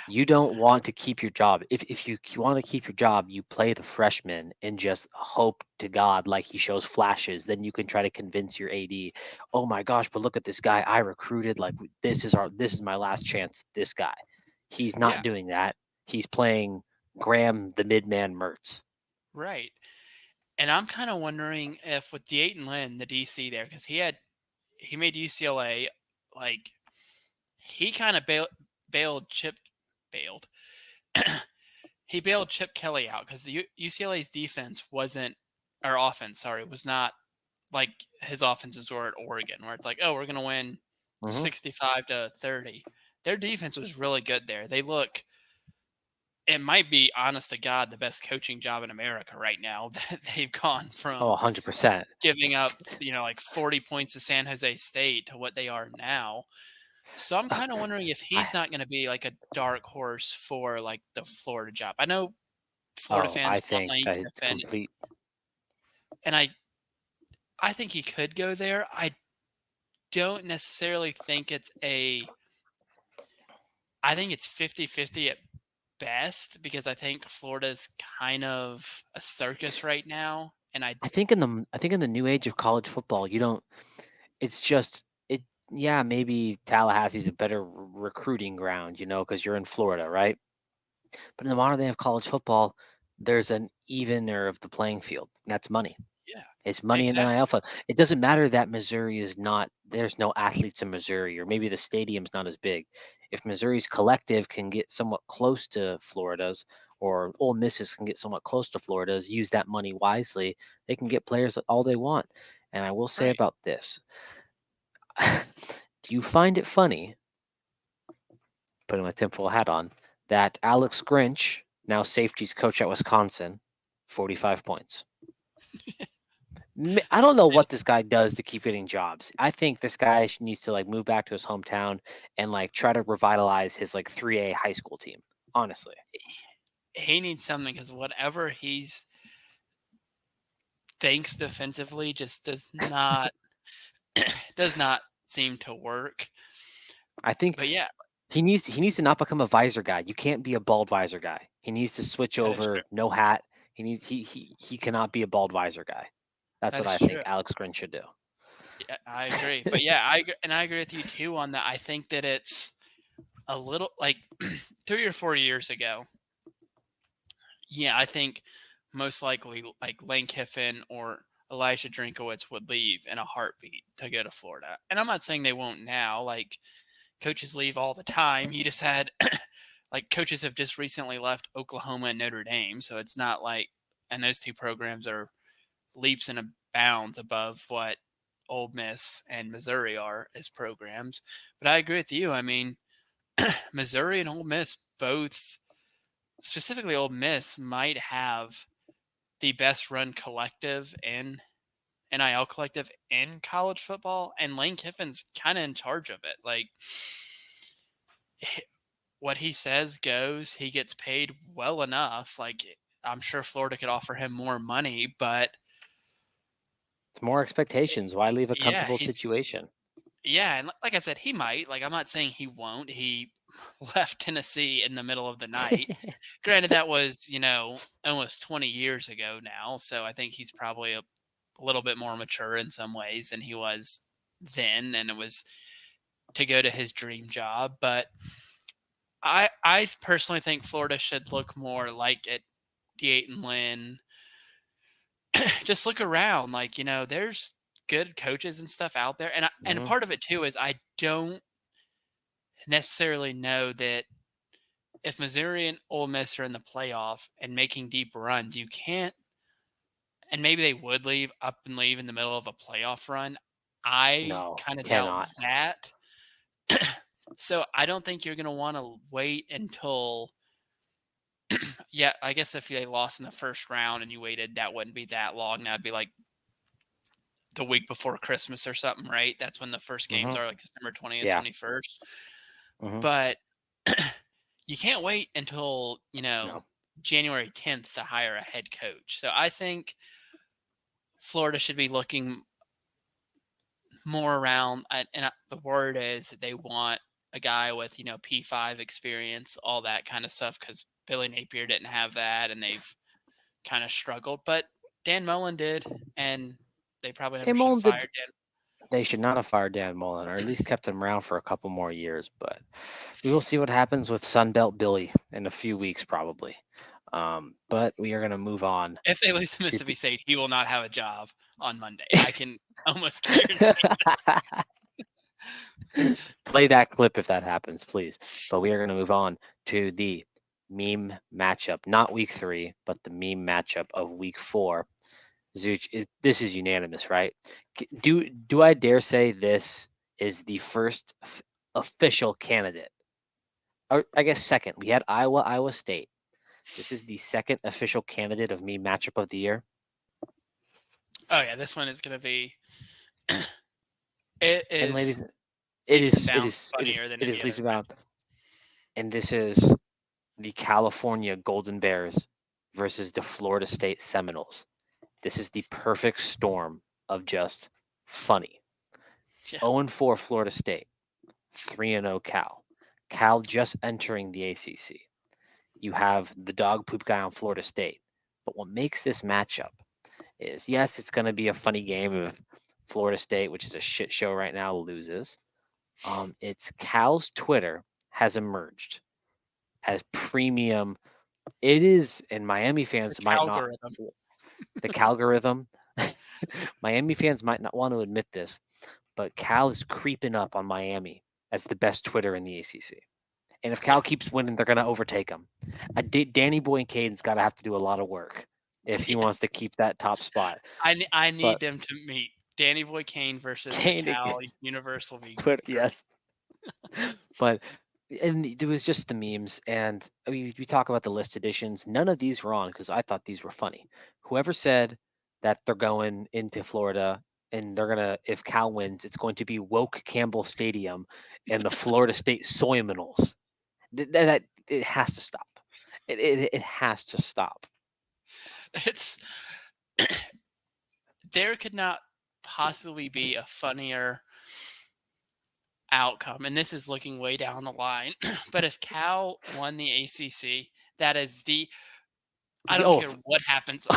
You don't want to keep your job. If you want to keep your job, you play the freshman and just hope to God like he shows flashes. Then you can try to convince your AD, oh my gosh, but look at this guy I recruited. Like this is my last chance. This guy. He's yeah, not doing that. He's playing Graham the midman Mertz. right. And I'm kind of wondering if with Dayton Lynn, the DC there, because he made UCLA, like he kind of bailed Chip bailed. He bailed Chip Kelly out because the UCLA's defense wasn't, or offense, sorry, was not like his offenses were at Oregon, where it's like, oh, we're gonna win Mm-hmm. 65-30. Their defense was really good there. It might be honest to God the best coaching job in America right now that they've gone Oh, from 100%. giving up, like 40 points to San Jose State to what they are now. So I'm kind of wondering if I he's not going to be like a dark horse for like the Florida job. I know Florida oh, I fans want think Lane that it's Kiffin, complete. and I think he could go there. I don't necessarily think I think it's 50-50 at best because I think Florida's kind of a circus right now, and I think in the new age of college football, you don't. It's just it. Yeah, maybe Tallahassee's a better recruiting ground, because you're in Florida, right? But in the modern day of college football, there's an evener of the playing field. And that's money. yeah, It's money in exactly. NIL fund. It doesn't matter that Missouri is not. There's no athletes in Missouri, or maybe the stadium's not as big. If Missouri's collective can get somewhat close to Florida's, or Ole Misses can get somewhat close to Florida's, use that money wisely, they can get players all they want. And I will say Right. about this: do you find it funny, putting my tinfoil hat on, that Alex Grinch, now safeties coach at Wisconsin, 45 points? I don't know And what this guy does to keep getting jobs. I think this guy needs to like move back to his hometown and like try to revitalize his like 3A high school team. Honestly, he needs something because whatever he's thinks defensively just does not seem to work. I think But yeah, he needs to not become a visor guy. You can't be a bald visor guy. He needs to switch that is true. over, no hat. He cannot be a bald visor guy. That's That what I is think true. Alex Grin should do. Yeah, I agree. But yeah, I agree with you too on that. I think that it's a little like 3 or 4 years ago. Yeah, I think most likely like Lane Kiffin or Elijah Drinkowitz would leave in a heartbeat to go to Florida. And I'm not saying they won't now. Like coaches leave all the time. You just had like coaches have just recently left Oklahoma and Notre Dame, so it's not like, and those two programs are leaps and bounds above what Ole Miss and Missouri are as programs. But I agree with you. I mean, Missouri and Ole Miss both, specifically Ole Miss, might have the best run collective in NIL collective in college football, and Lane Kiffin's kind of in charge of it. Like what he says goes. He gets paid well enough. Like I'm sure Florida could offer him more money, but It's more expectations. Why leave a yeah, comfortable situation? Yeah, and like I said, he might. Like, I'm not saying he won't. He left Tennessee in the middle of the night. Granted, that was, almost 20 years ago now, so I think he's probably a little bit more mature in some ways than he was then, and it was to go to his dream job. But I personally think Florida should look more like at D8 and Lynn. Just look around, like, there's good coaches and stuff out there, and Hmm. part of it too is I don't necessarily know that if Missouri and Ole Miss are in the playoff and making deep runs, you can't, and maybe they would leave in the middle of a playoff run. I No, kind of doubt cannot. that. So I don't think you're going to want to wait until, yeah, I guess if they lost in the first round and you waited, that wouldn't be that long. That'd be like the week before Christmas or something, right? That's when the first games Hmm. are, like December 20th, Yeah. 21st. Hmm. But you can't wait until, No. January 10th to hire a head coach. So I think Florida should be looking more around, and the word is that they want a guy with, P5 experience, all that kind of stuff, because Billy Napier didn't have that, and they've kind of struggled. But Dan Mullen did, and they probably never Dan should have Mullen did. fired Dan. They should not have fired Dan Mullen, or at least kept him around for a couple more years. But we will see what happens with Sunbelt Billy in a few weeks, probably. But we are going to move on If they lose to to. Mississippi State, he will not have a job on Monday. I can almost guarantee. Play that clip if that happens, please. But we are going to move on to the meme matchup, not week 3, but the meme matchup of week 4. Zooch, this is unanimous, right? Do I dare say this is the first official candidate? Or I guess second. We had Iowa State. This is the second official candidate of meme matchup of the year. Oh yeah, this one is going to be. It And is ladies, leaps and bounds funnier than it any is leaps other about, matchup. and this is the California Golden Bears versus the Florida State Seminoles. This is the perfect storm of just funny. Yeah, 0-4 Florida State, 3-0 Cal. Cal just entering the ACC. You have the dog poop guy on Florida State. But what makes this matchup is, yes, it's going to be a funny game if Florida State, which is a shit show right now, loses. It's Cal's Twitter has emerged as premium. It is, and Miami the fans might not. Calgoritham. The Calgoritham. Miami fans might not want to admit this, but Cal is creeping up on Miami as the best Twitter in the ACC. And if Yeah, Cal keeps winning, they're going to overtake them. Danny Boy and Caden's got to have to do a lot of work if he yeah. wants to keep that top spot. I need But them to meet Danny Boy Kane versus the Kane, Cal Universal V Twitter, group. yes. But and it was just the memes, and we talk about the list editions. None of these were on because I thought these were funny. Whoever said that they're going into Florida and they're gonna, if Cal wins, it's going to be woke Campbell Stadium and the Florida State Seminoles. That it has to stop. It has to stop. It's there could not possibly be a funnier outcome, and this is looking way down the line. But if Cal won the ACC, that is the I don't Oh, care what happens.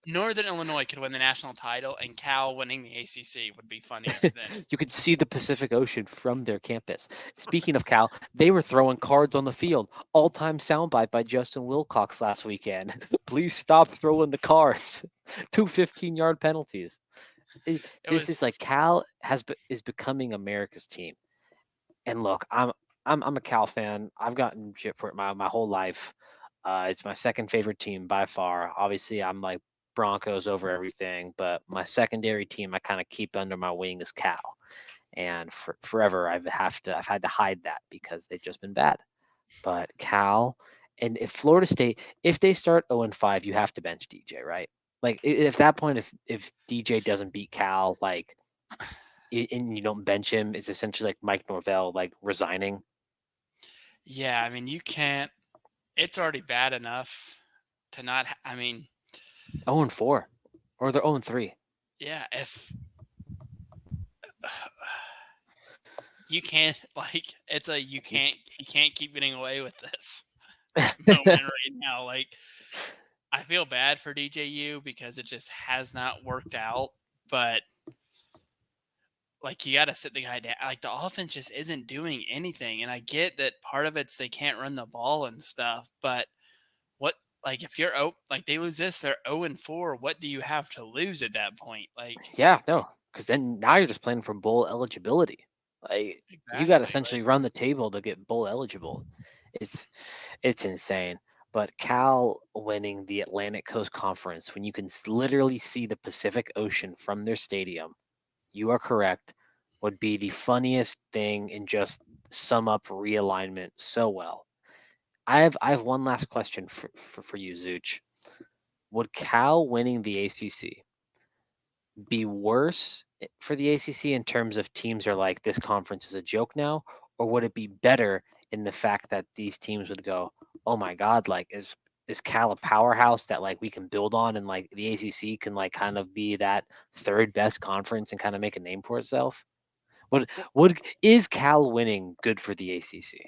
Northern Illinois could win the national title, and Cal winning the ACC would be funnier than. you could see the Pacific Ocean from their campus. Speaking of Cal, they were throwing cards on the field. All-time soundbite by Justin Wilcox last weekend. Please stop throwing the cards. 2 15-yard penalties. It This was is like Cal is becoming America's team. And look, I'm a Cal fan. I've gotten shit for it my whole life. It's my second favorite team by far. Obviously, I'm like Broncos over everything, but my secondary team I kind of keep under my wing is Cal. And forever I've had to hide that because they've just been bad. But Cal, and if Florida State, if they start 0-5, you have to bench DJ, right? Like at that point, if DJ doesn't beat Cal, like and you don't bench him, it's essentially like Mike Norvell like resigning. yeah. I mean, you can't. It's already bad enough to not. I mean, 0-4, or they're 0-3. yeah. If you can't like it's a you You can't he can't keep getting away with this moment right now. Like I feel bad for DJU because it just has not worked out, but like you got to sit the guy down. Like the offense just isn't doing anything, and I get that part of it's they can't run the ball and stuff, but what like if you're like they lose this, they're 0-4. What do you have to lose at that point? Like Yeah, no, because then now you're just playing for bowl eligibility. Like you got to exactly. Like essentially run the table to get bowl eligible. It's it's insane. But Cal winning the Atlantic Coast Conference when you can literally see the Pacific Ocean from their stadium, you are correct, would be the funniest thing and just sum up realignment so well. I have one last question for you, Zooch. Would Cal winning the ACC be worse for the ACC in terms of teams are like this conference is a joke now, or would it be better in the fact that these teams would go, oh my god, like is Cal a powerhouse that like we can build on and like the ACC can like kind of be that third best conference and kind of make a name for itself? Would is Cal winning good for the ACC,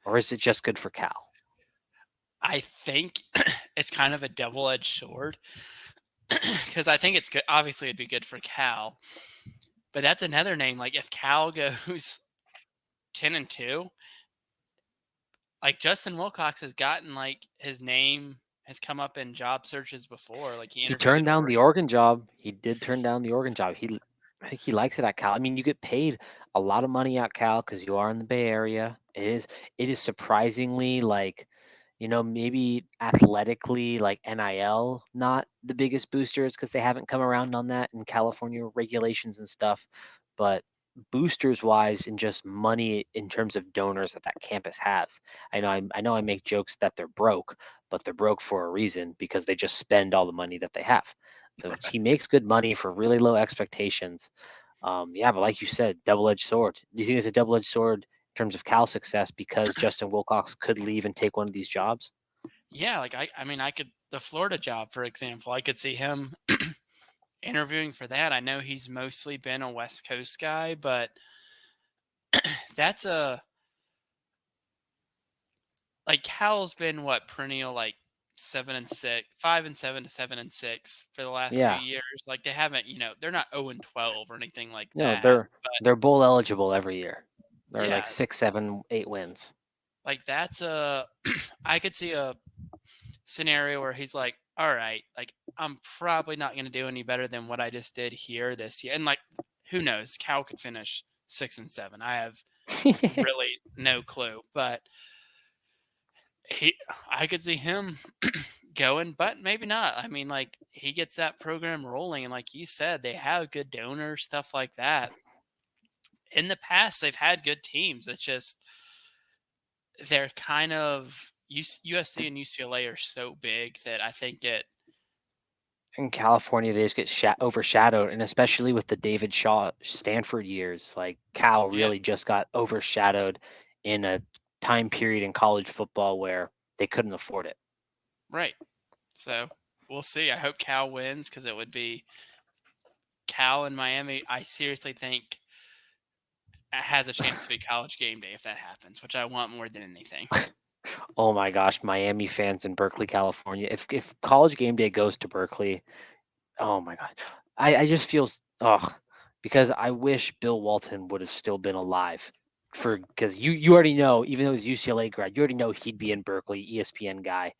or is it just good for Cal? I think it's kind of a double-edged sword because I think it's good. Obviously, it'd be good for Cal, but that's another name. Like if Cal goes 10-2, like Justin Wilcox has gotten like his name has come up in job searches before. Like he He interviewed turned at down the Oregon. Oregon job. He did turn down the Oregon job. I think he likes it at Cal. I mean, you get paid a lot of money at Cal because you are in the Bay Area. It is surprisingly like, maybe athletically like NIL not the biggest boosters because they haven't come around on that in California regulations and stuff, but boosters wise and just money in terms of donors that campus has. I know I make jokes that they're broke, but they're broke for a reason because they just spend all the money that they have. He makes good money for really low expectations. Yeah, but like you said, double-edged sword. Do you think it's a double-edged sword in terms of Cal success because Justin Wilcox could leave and take one of these jobs? Yeah, like I mean, I could the Florida job, for example, I could see him interviewing for that. I know he's mostly been a West Coast guy, but that's a like Cal's been what perennial like 7-6, 5-7 to 7-6 for the last few Yeah. years. Like they haven't, they're not 0-12 or anything like No, that. But they're bowl eligible every year. They're like yeah, 6, 7, 8 wins. like that's a I could see a scenario where he's like, all right, like I'm probably not going to do any better than what I just did here this year. And like, who knows? Cal could finish 6-7. I have really no clue, but I could see him going, but maybe not. I mean, like he gets that program rolling, and like you said, they have good donors, stuff like that. In the past, they've had good teams. It's just they're kind of USC and UCLA are so big that I think it. In California, they just get overshadowed, and especially with the David Shaw Stanford years, like Cal Yeah, really just got overshadowed in a time period in college football where they couldn't afford it. right. So we'll see. I hope Cal wins because it would be Cal and Miami. I seriously think has a chance to be college game day if that happens, which I want more than anything. Oh my gosh, Miami fans in Berkeley, California. If College Game Day goes to Berkeley, oh my god, I just feel because I wish Bill Walton would have still been alive for because you already know even though he's UCLA grad, you already know he'd be in Berkeley, ESPN guy,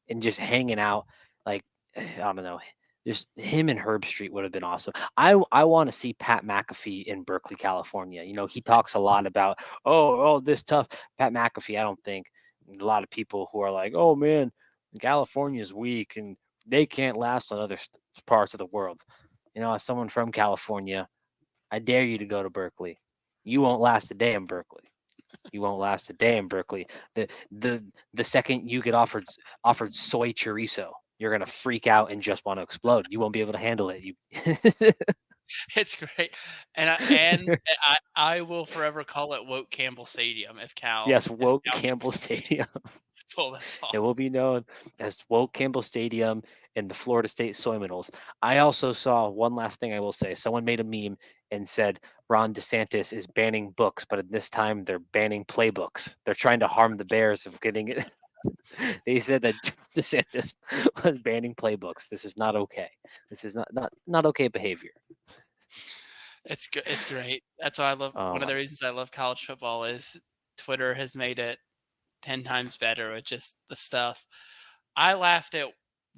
and just hanging out like I don't know. Just him and Herb Street would have been awesome. I want to see Pat McAfee in Berkeley, California. He talks a lot about this tough Pat McAfee. I don't think a lot of people who are like, oh man, California's weak and they can't last on other parts of the world. As someone from California, I dare you to go to Berkeley. You won't last a day in Berkeley. You won't last a day in Berkeley. The second you get offered soy chorizo, you're gonna freak out and just want to explode. You won't be able to handle it. You It's great, and I will forever call it Woke Campbell Stadium yes, if woke Cal Campbell Stadium. pull this off. It will be known as Woke Campbell Stadium and the Florida State Seminoles. I also saw one last thing I will say. Someone made a meme and said Ron DeSantis is banning books, but at this time they're banning playbooks. They're trying to harm the Bears of getting it. They said that DeSantis was banning playbooks. This is not okay. This is not okay behavior. It's good. It's great. That's why I love. One of My the reasons I love college football is Twitter has made it 10 times better with just the stuff. I laughed at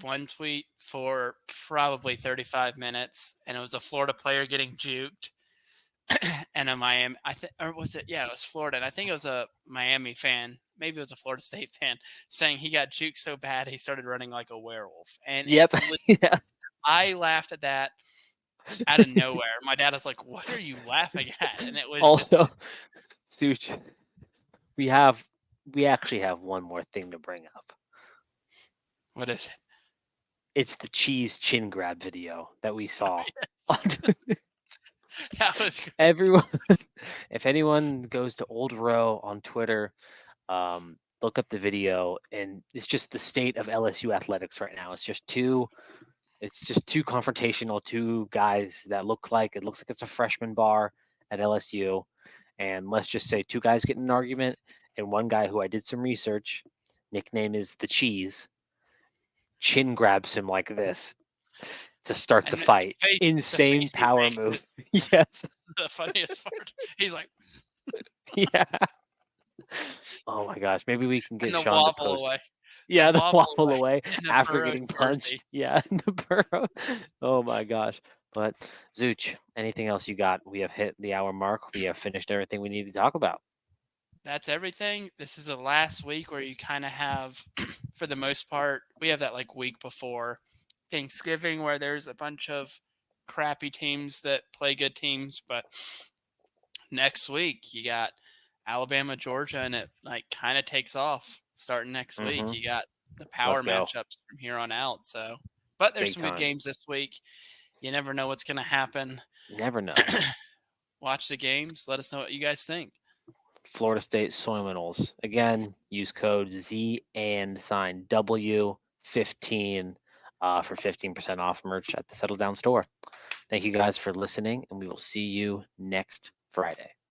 one tweet for probably 35 minutes, and it was a Florida player getting juked, and a Miami. Or was it? Yeah, it was Florida, and I think it was a Miami fan. Maybe it was a Florida State fan saying he got juked so bad he started running like a werewolf, and Yep. Yeah. I laughed at that out of nowhere. My dad was like, "What are you laughing at?" And it was just Also, Such, we actually have one more thing to bring up. what is it? It's the cheese chin grab video that we saw. Yes. That was great. Everyone, if anyone goes to Old Row on Twitter, look up the video, and it's just the state of LSU athletics right now. It's just too confrontational. Two guys that looks like it's a freshman bar at LSU, and let's just say two guys get in an argument, and one guy who I did some research, nickname is the Cheese, chin grabs him like this to start the And fight. the Insane face he power makes move. is Yes. the funniest part. He's like, Yeah. Oh my gosh. Maybe we can and get the Sean to waffle post. away. Yeah, the waffle away away in the after Burrow getting jersey. punched. Yeah, the Burrow. Oh my gosh. But Zooch, anything else you got? We have hit the hour mark. We have finished everything we need to talk about. That's everything. This is the last week where you kind of have, for the most part, we have that like week before Thanksgiving where there's a bunch of crappy teams that play good teams. But next week, you got Alabama, Georgia, and it like kind of takes off starting next week. Mhm. You got the Let's power go. matchups from here on out. So, but there's Big some good time. games this week. You never know what's going to happen. Never know. Watch the games. Let us know what you guys think. Florida State Seminoles. Again, use code Z and sign W15 for 15% off merch at the Settle Down store. Thank you guys for listening, and we will see you next Friday.